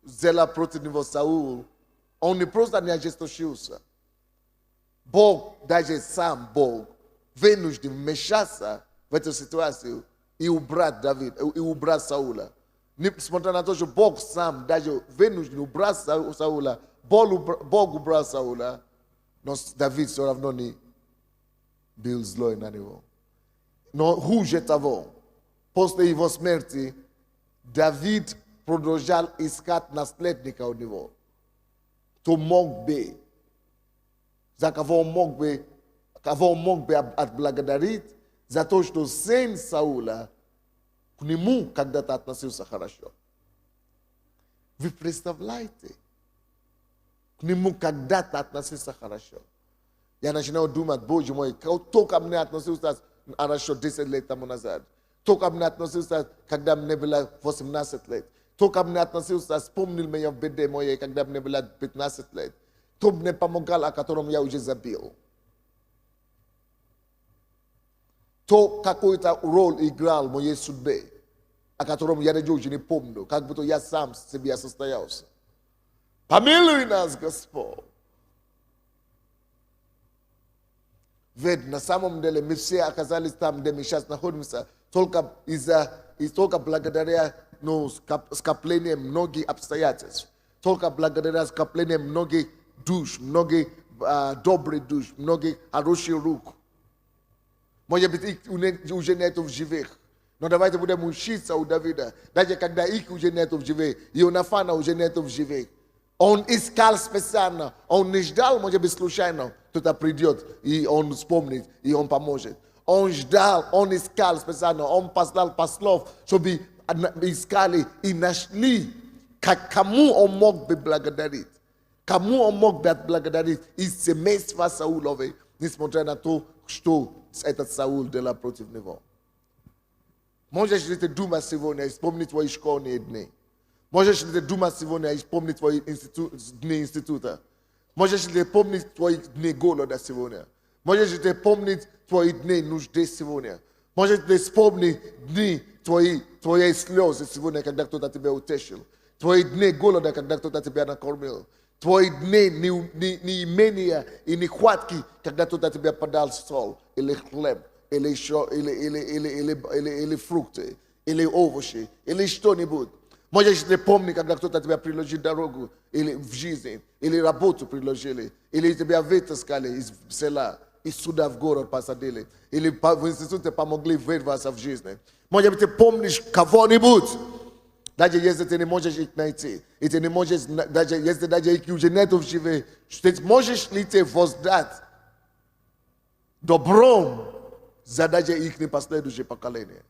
сделал против него Саул, он не просто не ожесточился. Бог, даже сам Бог, вынужден вмешаться в эту ситуацию и убрать Саула. Несмотря на то, что Бог сам даже вынужден убрать Саула, Бог убрал Саула, но Давид все равно не был злой на него. Но хуже того, после его смерти, Давид продолжал искать наследника у него. За кого он мог бы кого он мог бы отблагодарить за то, что сын Саула к нему когда-то относился хорошо. Вы представляете? К нему когда-то относился хорошо. Я начинаю думать, Боже мой, кто ко мне относился хорошо 10 лет тому назад? Кто ко мне относился, когда мне было 18 лет? Кто ко мне относился, вспомнил меня в беде моей, когда мне было 15 лет? Кто мне помогал, о котором я уже забил? Кто какую-то роль играл в моей судьбе, о котором я даже уже не помню, как будто я сам себе состоялся. Помилуй нас, Господь. Ведь на самом деле мы все оказались там, где мы сейчас находимся, только благодаря скоплению многих обстоятельств, только благодаря скоплению многих душ, многих добрых душ, многих хороших рук. Может быть, их уже нету в живых. Но давайте будем учиться у Давида. Даже когда их уже нету в живых, Ионафана уже нету в живых. Он искал специально, он не ждал, может быть, случайно, кто-то придет, и он вспомнит, и он поможет. Он ждал, он искал специально, он послал послов, чтобы искали и нашли, кому он мог бы благодарить. Кому он мог бы отблагодарить из семейства Саулова, несмотря на то, что этот Саул делал против него. Можешь ли ты думать сегодня и вспомнить твои школьные дни? Можешь ли ты думать сегодня и вспомнить твои дни института? Можешь ли ты помнить твои дни голода сегодня? Можешь ли ты помнить твои дни нужды сегодня? Можешь ли ты вспомнить дни твои слезы сегодня, когда кто-то тебя утешил? Твои дни голода, когда кто-то тебя накормил? Твои дни неимения и нехватки, когда кто-то тебе подал соль или хлеб, или фрукты, или овощи, или что-нибудь. Можешь ли помнить, когда кто-то тебя приложил дорогу или в жизни, или работу приложили, или тебя вытаскали из села, из сюда в город посадили, или в институте помогли вырваться в жизни. Может быть, ты помнишь кого-нибудь, даже если ты не можешь их найти, и ты не можешь, даже если их уже нету в живых, можешь ли ты воздать добром за даже их последующее поколение?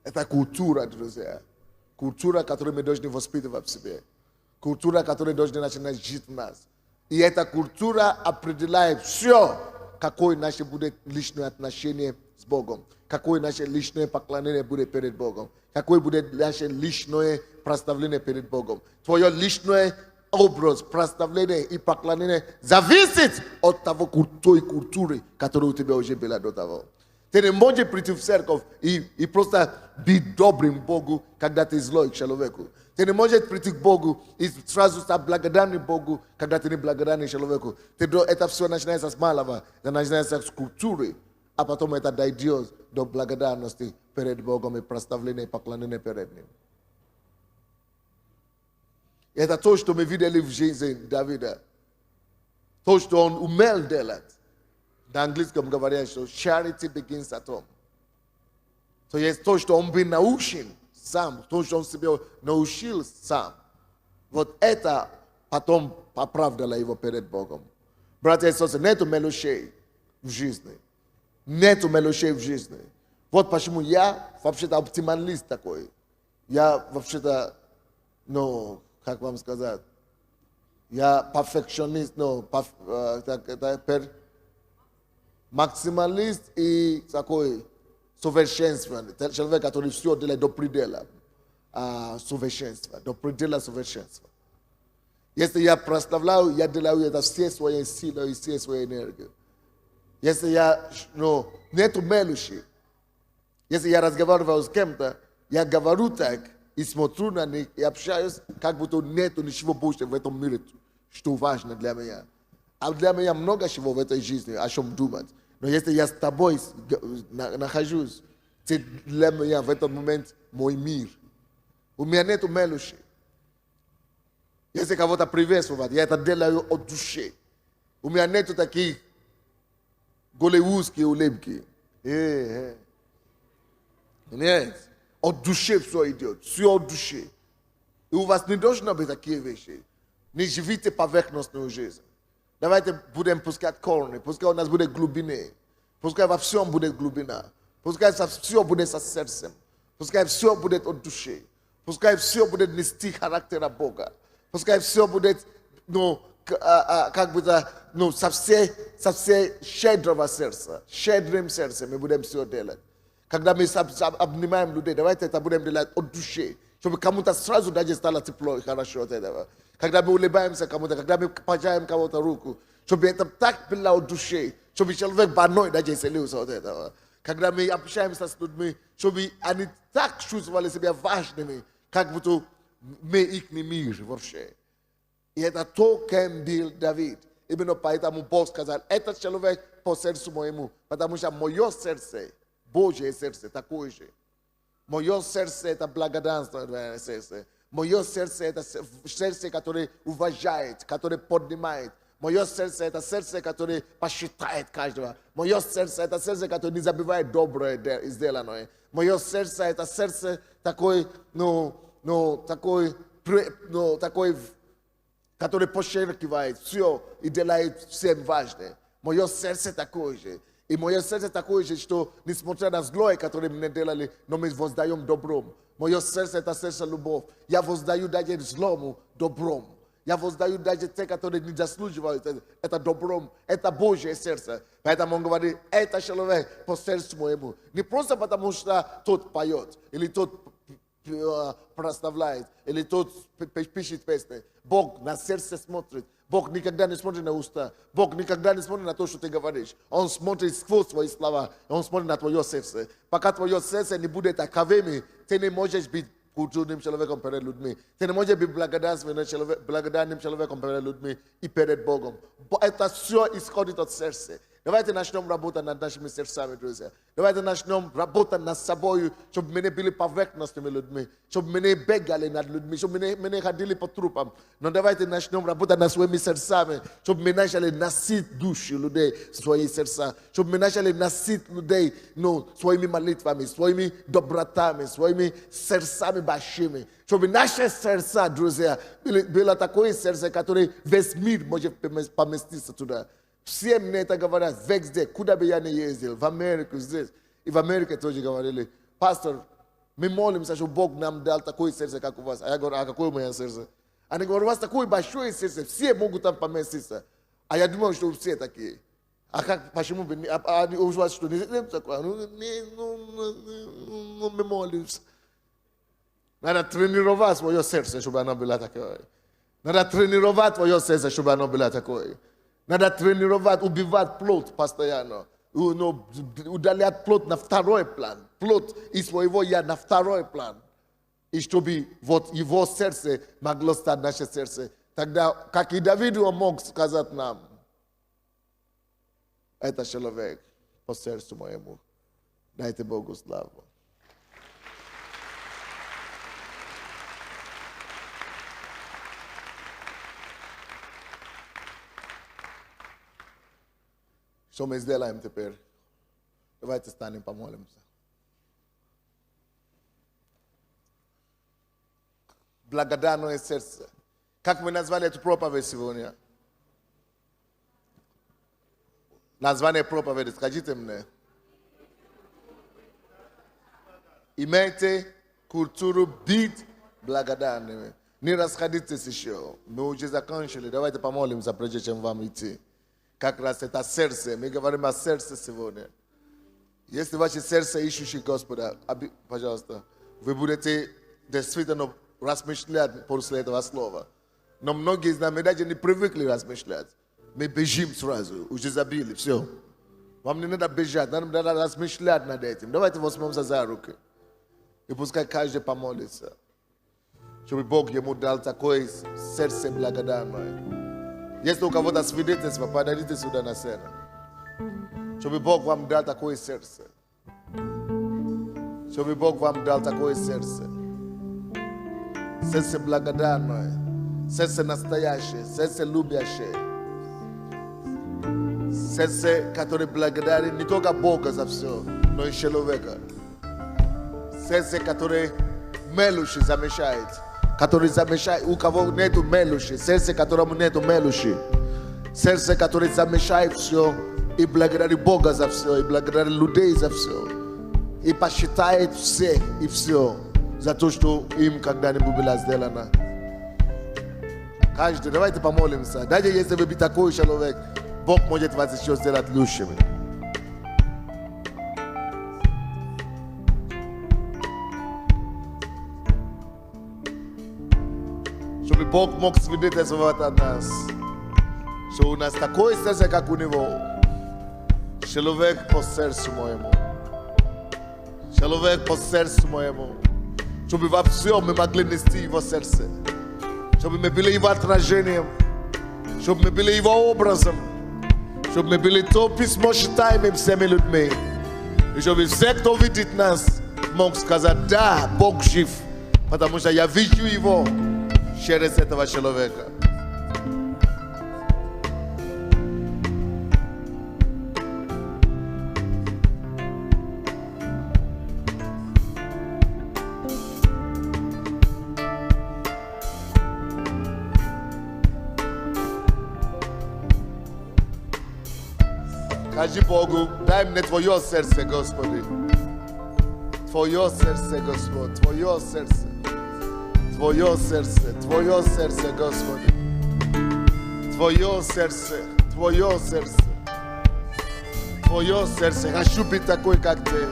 Это культура, друзья. Культура, которую мы должны воспитывать в себе. Культура, которая должна начинать жить в нас. И эта культура определяет все, какое наше будет личное отношение с Богом. Какое наше личное поклонение будет перед Богом. Какое будет наше личное прославление перед Богом. Твое личное образ, прославление и поклонение зависит от той культуры, которая у тебя уже была до того. Ты не можешь прийти в церковь и просто быть добрым Богу, когда ты злой к человеку. Ты не можешь прийти к Богу и сразу стать благодарным Богу, когда ты не благодарный человеку. Это все начинается с малого, это начинается с культуры, а потом это дойдет до благодарности перед Богом и прославления и поклонения перед Ним. Это то, что мы видели в жизни Давида. То, что он умел делать. На английском говорят, что charity begins at home. То есть то, что он был научен сам, то, что он себе научил сам. Вот это потом оправдало его перед Богом. Братья и сестры, нету мелочей в жизни. Нету мелочей в жизни. Вот почему я вообще-то оптималист такой. Я вообще-то, как вам сказать, я перфекционист, максималист и такой совершенствование. Человек, который все делает до предела совершенства, до предела совершенства. Если я прославляю, я делаю это все своей силой и все своей энергией. Если я, нету мелочи. Если я разговариваю с кем-то, я говорю так и смотрю на них и общаюсь, как будто нету ничего больше в этом мире, что важно для меня. А для меня много чего в этой жизни, о чем думать. Но если я с тобой нахожусь, ты для меня в этот момент мой мир. У меня нету мелочи. Если кого-то приветствовать, я это делаю от души. У меня нету таких голливудские улыбки. Нет. От души все идет. Все от души. И у вас не должно быть такие вещи. Не живите поверхностную жизнь. Давайте будем пускать корни, пускай у нас будет глубины, пускай во всем будет глубина, пускай все будет со сердцем, пускай все будет от души, пускай все будет нести характера Бога, пускай все будет, как бы, со всей щедрого сердца, щедрым сердцем мы будем все делать. Когда мы обнимаем людей, давайте это будем делать от души, чтобы кому-то сразу даже стало тепло и хорошо от этого. Когда мы улыбаемся кому-то, когда мы пожимаем кого-то руку, чтобы это так было от души, чтобы человек больной даже исцелился от этого. Когда мы общаемся с людьми, чтобы они так чувствовали себя важными, как будто мы их мир вообще. И это то, кем был Давид. Именно поэтому Бог сказал, этот человек по сердцу моему, потому что мое сердце, Божье сердце, такое же. Мое сердце это благодарственное сердце. Мое сердце это сердце, которое уважает, которое поднимает. Мое сердце это сердце, которое посчитает каждого. Мое сердце это сердце, которое не забывает доброе сделанное. Мое сердце это сердце такое, такой, который подчеркивает все и делает всем важное. Мое сердце такое же. И мое сердце такое же, что несмотря на зло, которое мне делали, но мы воздаем добром. Мое сердце это сердце любовь. Я воздаю даже злому добром. Я воздаю даже те, которые не заслуживают это добром. Это Божье сердце. Поэтому он говорит, это человек по сердцу моему. Не просто потому, что тот поет, или тот прославляет, или тот пишет песни. Бог на сердце смотрит. Бог никогда не смотрит на уста. Бог никогда не смотрит на то, что ты говоришь. Он смотрит сквозь твои слова. Он смотрит на твое сердце. Пока твое сердце не будет таковыми, ты не можешь быть культурным человеком перед людьми. Ты не можешь быть благодарным человеком перед людьми и перед Богом. Это все исходит от сердца. Давайте начнем работать над нашими сердцами, друзья. Давайте начнем работать над собой, чтобы мы не были поверхностными людьми, чтобы мы не бегали над людьми, чтобы мы не ходили по трупам. Но давайте начнем работать над своими сердцами, чтобы мы начали носить души людей в свои сердца, чтобы мы начали носить людей своими молитвами, своими добротами, своими сердцами большими. Чтобы наши сердца, друзья, было такое сердце, которое весь мир может поместиться туда. Все мне это говорят, везде, куда бы я ни ездил, в Америку, здесь. И в Америке тоже говорили, пастор, мы молимся, чтобы Бог нам дал такое сердце, как у вас. А я говорю, а какое у меня сердце? Они говорят, у вас такое большое сердце, все могут там поместиться. А я думал, что все такие. А как, почему бы, у вас что, нет такое? Мы молимся. Надо тренировать свое сердце, чтобы оно было такое. Надо тренировать твое сердце, чтобы оно было такое. Надо тренировать, убивать плоть постоянно. Удалять плоть на второй план. Плоть из своего я на второй план. И чтобы вот его сердце могло стать наше сердце. Тогда, как и Давид, он мог сказать нам, это человек по сердцу моему. Дайте Богу славу. Что мы сделаем теперь? Давайте станем, помолимся. Благодарное сердце. Как мы назвали эту проповедь сегодня? Название проповеди, скажите мне. Имейте культуру быть благодарными. Не расходитесь еще. Мы уже закончили. Давайте помолимся, прежде чем вам идти. Как раз это сердце. Мы говорим о сердце сегодня. Если ваше сердце ищущее Господа, пожалуйста, вы будете действительно размышлять после этого слова. Но многие из нас, мы даже не привыкли размышлять. Мы бежим сразу, уже забили, все. Вам не надо бежать, надо размышлять над этим. Давайте возьмемся за руки. И пускай каждый помолится. Чтобы Бог ему дал такое сердце благодарное. Если у кого-то свидетельство, подойдите сюда на сцену. Чтобы Бог вам дал такое сердце. Чтобы Бог вам дал такое сердце. Сердце благодарное. Сердце настоящее. Сердце любящее. Сердце, которое благодарит не только Бога за все, но и человека. Сердце, которое мелочи замещает. Который замещает, у кого нету мелочи, сердце, которому нету мелочи. Сердце, которое замешает все, и благодарит Бога за все, и благодарит людей за все. И посчитает всех и все за то, что им когда-нибудь было сделано. Каждый, давайте помолимся. Даже если вы такой человек, Бог может вас еще сделать лучшими. Чтобы Бог мог свидетельствовать о нас, что у нас такое сердце, как у Него. Человек по сердцу моему. Человек по сердцу моему. Чтобы во всем мы могли нести Его сердце. Чтобы мы были Его отражением. Чтобы мы были Его образом. Чтобы мы были то письмо, читаемым всеми людьми. И чтобы все, кто видит нас, мог сказать: да, Бог жив. Потому что я вижу Его через этого человека. Скажи Богу: дай мне Твое сердце, Господи. Твое сердце, Господь, Твое сердце. Твое сердце, Твое сердце, Господи. Твое сердце, Твое сердце. Твое сердце. Хочу быть такой, как Ты.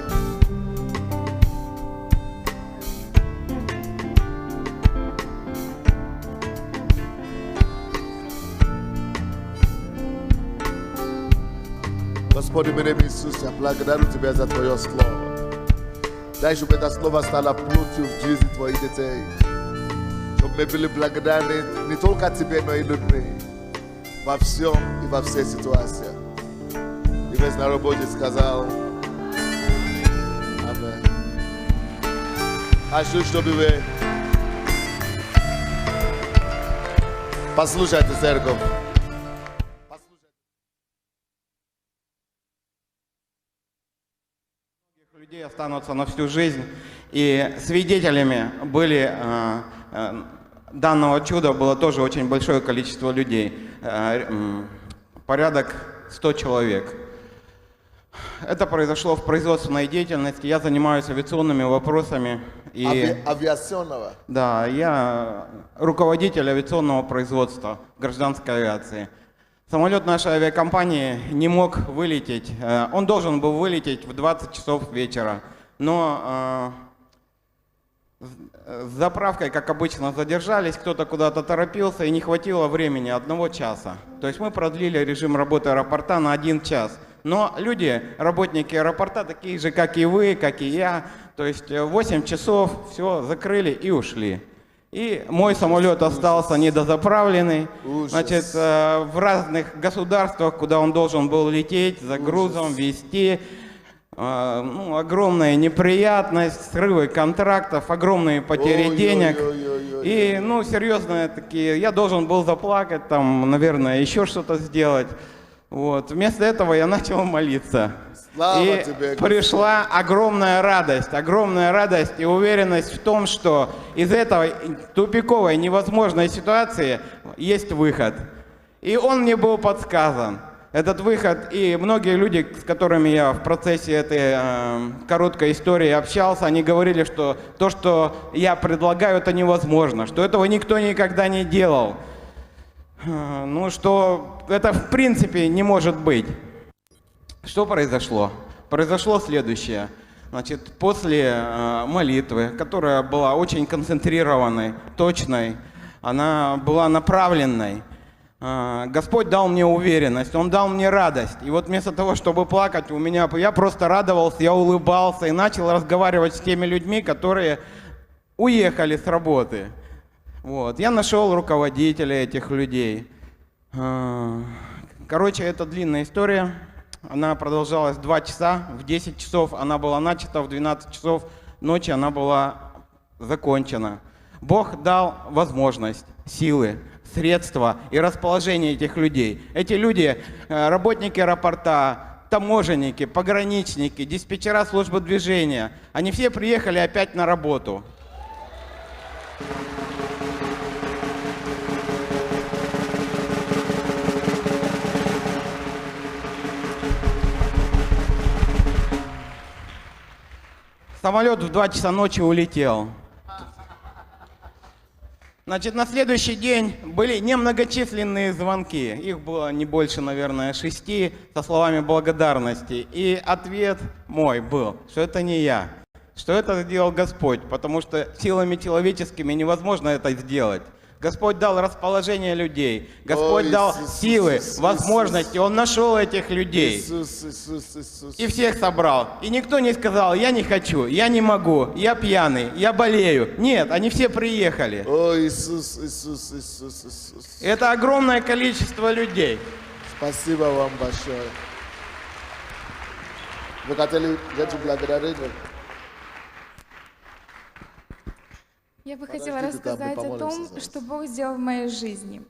Господи, в имя Иисуса, благодарю Тебя за Твое Слово. Дай, чтобы это Слово стало плотью в жизни Твоих детей. Чтобы мы были благодарны не только Тебе, но и людьми. Во всем и во всех ситуациях. И весь народ Божий сказал: Аминь. Хочу, чтобы вы послушайте церковь. Людей останутся на всю жизнь. И свидетелями были данного чуда было тоже очень большое количество людей. Порядок 100 человек. Это произошло в производственной деятельности. Я занимаюсь авиационными вопросами. Авиационного? Да, я руководитель авиационного производства гражданской авиации. Самолет нашей авиакомпании не мог вылететь. Он должен был вылететь в 20 часов вечера. Но с заправкой, как обычно, задержались, кто-то куда-то торопился и не хватило времени 1 часа. То есть мы продлили режим работы аэропорта на 1 час. Но люди, работники аэропорта, такие же, как и вы, как и я. То есть 8 часов все закрыли и ушли. И мой самолет остался недозаправленный. Значит, в разных государствах, куда он должен был лететь, за грузом, везти. Огромная неприятность, срывы контрактов, огромные потери денег. И, серьезно, такие, я должен был заплакать, там, наверное, еще что-то сделать. Вот. Вместо этого я начал молиться. Слава тебе, пришла огромная радость и уверенность в том, что из этой тупиковой, невозможной ситуации есть выход. И он мне был подсказан. Этот выход, и многие люди, с которыми я в процессе этой короткой истории общался, они говорили, что то, что я предлагаю, это невозможно, что этого никто никогда не делал. Что это в принципе не может быть. Что произошло? Произошло следующее. Значит, после молитвы, которая была очень концентрированной, точной, она была направленной, Господь дал мне уверенность, Он дал мне радость. И вот вместо того, чтобы плакать, я просто радовался, я улыбался и начал разговаривать с теми людьми, которые уехали с работы. Вот. Я нашел руководителя этих людей. Короче, это длинная история. Она продолжалась 2 часа. В 10 часов она была начата, в 12 часов ночи она была закончена. Бог дал возможность, силы, средства и расположение этих людей. Эти люди, работники аэропорта, таможенники, пограничники, диспетчера службы движения, они все приехали опять на работу. Самолет в 2 часа ночи улетел. Значит, на следующий день были немногочисленные звонки. Их было не больше, наверное, 6, со словами благодарности. И ответ мой был, что это не я, что это сделал Господь, потому что силами человеческими невозможно это сделать. Господь дал расположение людей, Господь Ой, дал Иисус, силы, Иисус, возможности, Он нашел этих людей. Иисус, Иисус, Иисус. И всех собрал. И никто не сказал, я не хочу, я не могу, я пьяный, я болею. Нет, они все приехали. О, Иисус, Иисус, Иисус, Иисус. Это огромное количество людей. Спасибо вам большое. Вы хотели Вету благодарить? Я бы Подождите, хотела там мы рассказать о помолимся том, за вас. что Бог сделал в моей жизни.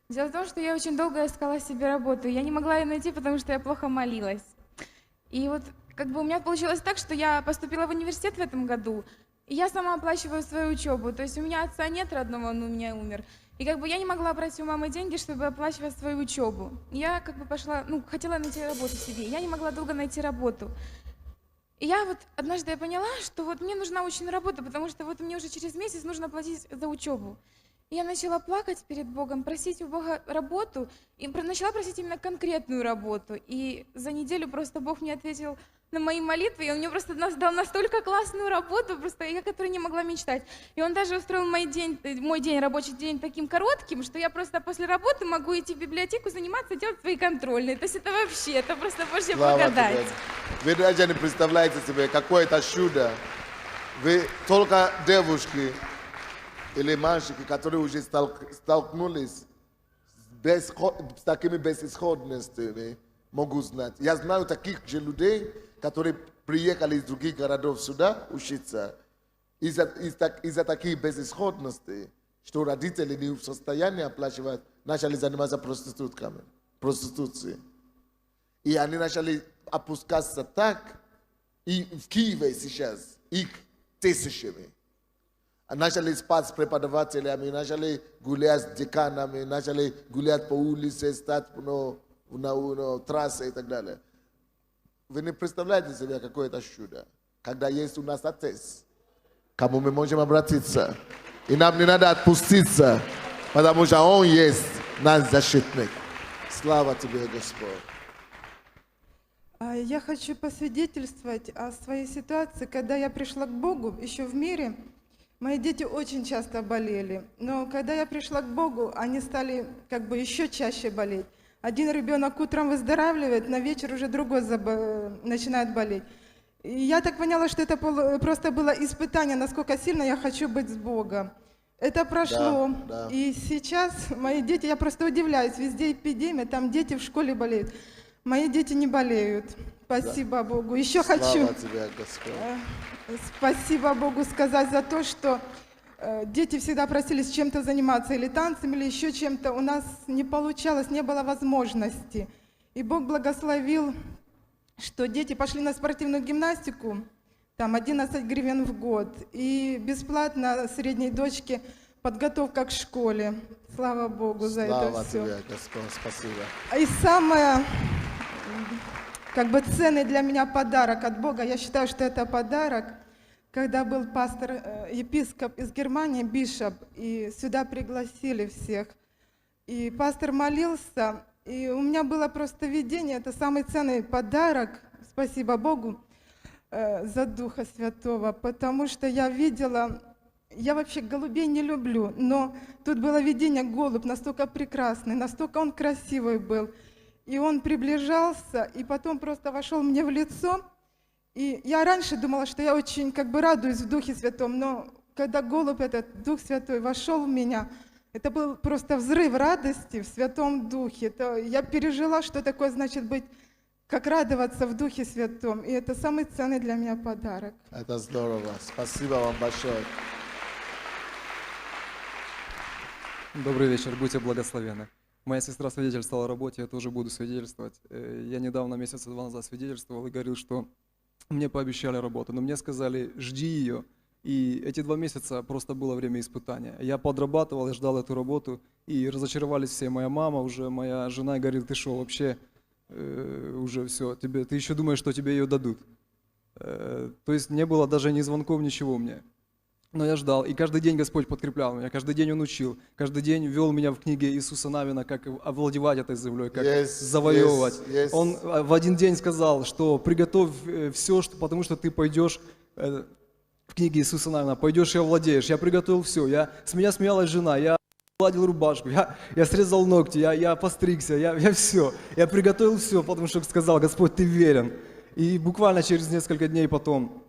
Дело в том, что я очень долго искала себе работу. Я не могла ее найти, потому что я плохо молилась. И вот как бы у меня получилось так, что я поступила в университет в этом году, и я сама оплачиваю свою учебу. То есть у меня отца нет родного, он у меня умер. И как бы я не могла брать у мамы деньги, чтобы оплачивать свою учебу. Я как бы пошла, хотела найти работу себе. Я не могла долго найти работу. И я вот однажды я поняла, что вот мне нужна очень работа, потому что вот мне уже через месяц нужно платить за учебу. И я начала плакать перед Богом, просить у Бога работу, и начала просить именно конкретную работу. И за неделю просто Бог мне ответил на мои молитвы, и Он мне просто дал настолько классную работу, просто я которой не могла мечтать. И Он даже устроил мой день, рабочий день таким коротким, что я просто после работы могу идти в библиотеку, заниматься, делать свои контрольные. То есть это вообще, это просто Божья Слава благодать. тебе. Вы даже не представляете себе, какое это чудо. Вы только девушки или мальчики, которые уже столкнулись с такими безысходностями, могут знать. Я знаю таких же людей, которые приехали из других городов сюда учиться из-за таких безысходностей, что родители не в состоянии оплачивать, начали заниматься проституцией. И они начали опускаться так, и в Киеве сейчас их тысячами. Начали спать с преподавателями, начали гулять с деканами, начали гулять по улице, стать на трассе и так далее. Вы не представляете себе, какое это чудо, когда есть у нас Отец, к кому мы можем обратиться. И нам не надо отпуститься, потому что Он есть наш защитник. Слава тебе, Господь. Я хочу посвидетельствовать о своей ситуации, когда я пришла к Богу еще в мире. Мои дети очень часто болели, но когда я пришла к Богу, они стали как бы еще чаще болеть. Один ребенок утром выздоравливает, на вечер уже другой начинает болеть. И я так поняла, что это просто было испытание, насколько сильно я хочу быть с Богом. Это прошло, Да. и сейчас мои дети, я просто удивляюсь, везде эпидемия, там дети в школе болеют. Мои дети не болеют. Спасибо Богу. Еще хочу Слава тебе, Господь. спасибо Богу сказать за то, что дети всегда просили с чем-то заниматься, или танцами, или еще чем-то. У нас не получалось, не было возможности. И Бог благословил, что дети пошли на спортивную гимнастику, там 11 гривен в год, и бесплатно средней дочке подготовка к школе. Слава Богу за это Слава все. тебе, Господь. Спасибо. И самое, как бы ценный для меня подарок от Бога, я считаю, что это подарок, когда был пастор, епископ из Германии, бишоп, и сюда пригласили всех. И пастор молился, и у меня было просто видение, это самый ценный подарок, спасибо Богу, за Духа Святого, потому что я видела, я вообще голубей не люблю, но тут было видение, голубь настолько прекрасный, настолько он красивый был. И он приближался, и потом просто вошел мне в лицо. И я раньше думала, что я очень как бы радуюсь в Духе Святом, но когда голубь этот, Дух Святой, вошел в меня, это был просто взрыв радости в Святом Духе. Это, я пережила, что такое значит быть, как радоваться в Духе Святом. И это самый ценный для меня подарок. Это здорово. Спасибо вам большое. Добрый вечер, будьте благословенны. Моя сестра свидетельствовала о работе, я тоже буду свидетельствовать. Я недавно, месяца 2 назад свидетельствовал и говорил, что мне пообещали работу, но мне сказали, жди ее. И эти 2 месяца просто было время испытания. Я подрабатывал, я ждал эту работу, и разочаровались все. Моя мама, уже моя жена говорит, ты что, вообще уже все, ты еще думаешь, что тебе ее дадут. То есть не было даже ни звонков, ничего мне. Но я ждал, и каждый день Господь подкреплял меня, каждый день Он учил, каждый день вел меня в книге Иисуса Навина, как овладевать этой землей, как завоевывать. Он в один день сказал, что приготовь все, потому что ты пойдешь, в книге Иисуса Навина, пойдешь и овладеешь. Я приготовил все, с меня смеялась жена, я гладил рубашку, я срезал ногти, я постригся, я все. Я приготовил все, потому что сказал, Господь, ты верен. И буквально через несколько дней потом,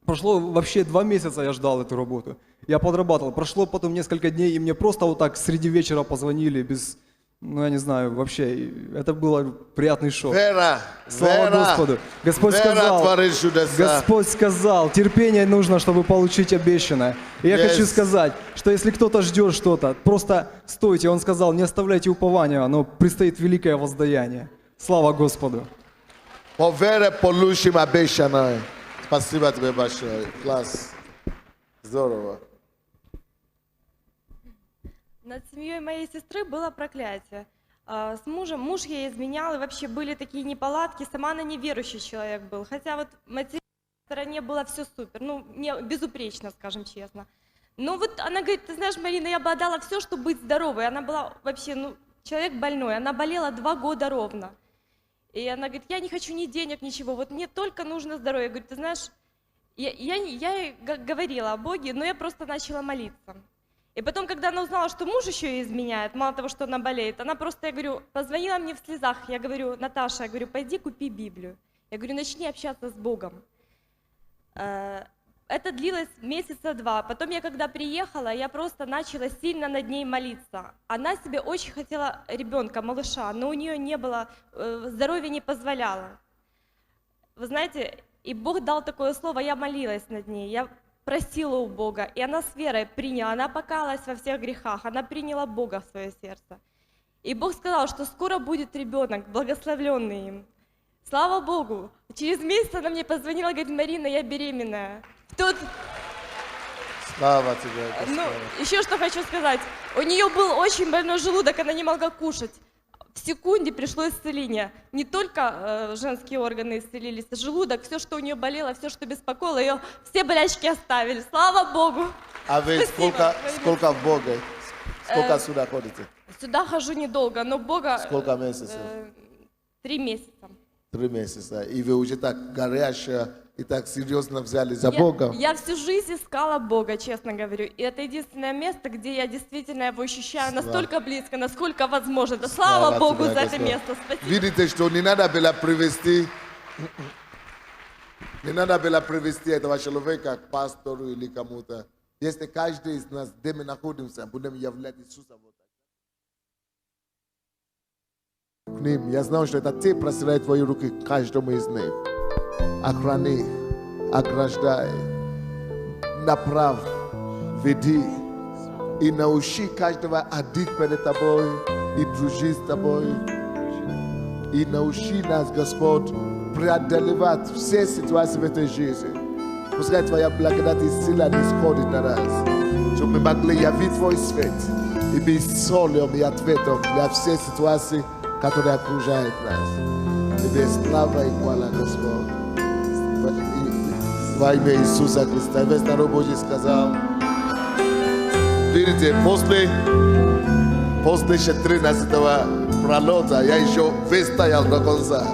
прошло вообще 2 месяца, я ждал эту работу. Я подрабатывал. Прошло потом несколько дней, и мне просто вот так среди вечера позвонили, без, я не знаю, вообще. Это был приятный шок. Вера, Слава Господу. Господь сказал, терпение нужно, чтобы получить обещанное. И я хочу сказать, что если кто-то ждет что-то, просто стойте. Он сказал, не оставляйте упования, но предстоит великое воздаяние. Слава Господу. По вере получим обещанное. Спасибо тебе большое. Класс. Здорово. Над семьей моей сестры было проклятие. С мужем, муж ей изменял, и вообще были такие неполадки. Сама она неверующий человек был. Хотя вот в материнской стороне было все супер, не безупречно, скажем честно. Но вот она говорит, ты знаешь, Марина, я бы отдала все, чтобы быть здоровой. Она была вообще, человек больной. Она болела 2 года ровно. И она говорит, я не хочу ни денег, ничего, вот мне только нужно здоровье. Я говорю, ты знаешь, я ей говорила о Боге, но я просто начала молиться. И потом, когда она узнала, что муж еще и изменяет, мало того, что она болеет, она просто, я говорю, позвонила мне в слезах. Я говорю, Наташа, я говорю, пойди купи Библию. Я говорю, начни общаться с Богом. Это длилось 2 месяца. Потом я, когда приехала, я просто начала сильно над ней молиться. Она себе очень хотела ребенка, малыша, но у нее не было, здоровье не позволяло. Вы знаете, и Бог дал такое слово, я молилась над ней, я просила у Бога, и она с верой приняла, она покаялась во всех грехах, она приняла Бога в свое сердце. И Бог сказал, что скоро будет ребенок, благословленный им. Слава Богу! Через месяц она мне позвонила, говорит, Марина, я беременная. Слава тебе, Господь. Еще что хочу сказать. У нее был очень больной желудок, она не могла кушать. В секунде пришло исцеление. Не только женские органы исцелились, желудок, все, что у нее болело, все, что беспокоило ее, все болячки оставили. Слава Богу! А вы сколько в Боге? Сколько сюда ходите? Сюда хожу недолго, но Бога... Сколько месяцев? 3 месяца. 3 месяца. И вы уже так горячие и так серьезно взяли за Бога. Я всю жизнь искала Бога, честно говорю. И это единственное место, где я действительно его ощущаю настолько близко, насколько возможно. Да слава Богу за это место. Спасибо. Видите, что не надо было привести этого человека к пастору или кому-то. Если каждый из нас, где мы находимся, будем являть Иисуса вот так. К ним. Я знаю, что это ты простирает твои руки к каждому из них. Охрани, ограждай, направь, веди и научи каждого ходить перед тобой и дружить с тобой. И научи нас, Господь, преодолевать все ситуации в этой жизни. Пускай твоя благодать и сила не сходит на нас, чтобы мы могли явить твой свет и быть солью и ответом для всех ситуаций, которые окружают нас. Тебе слава и хвала, Господь. Во имя Иисуса Христа. Весь народ Божий сказал. Видите, после 14-го пролета я еще весь стоял до конца.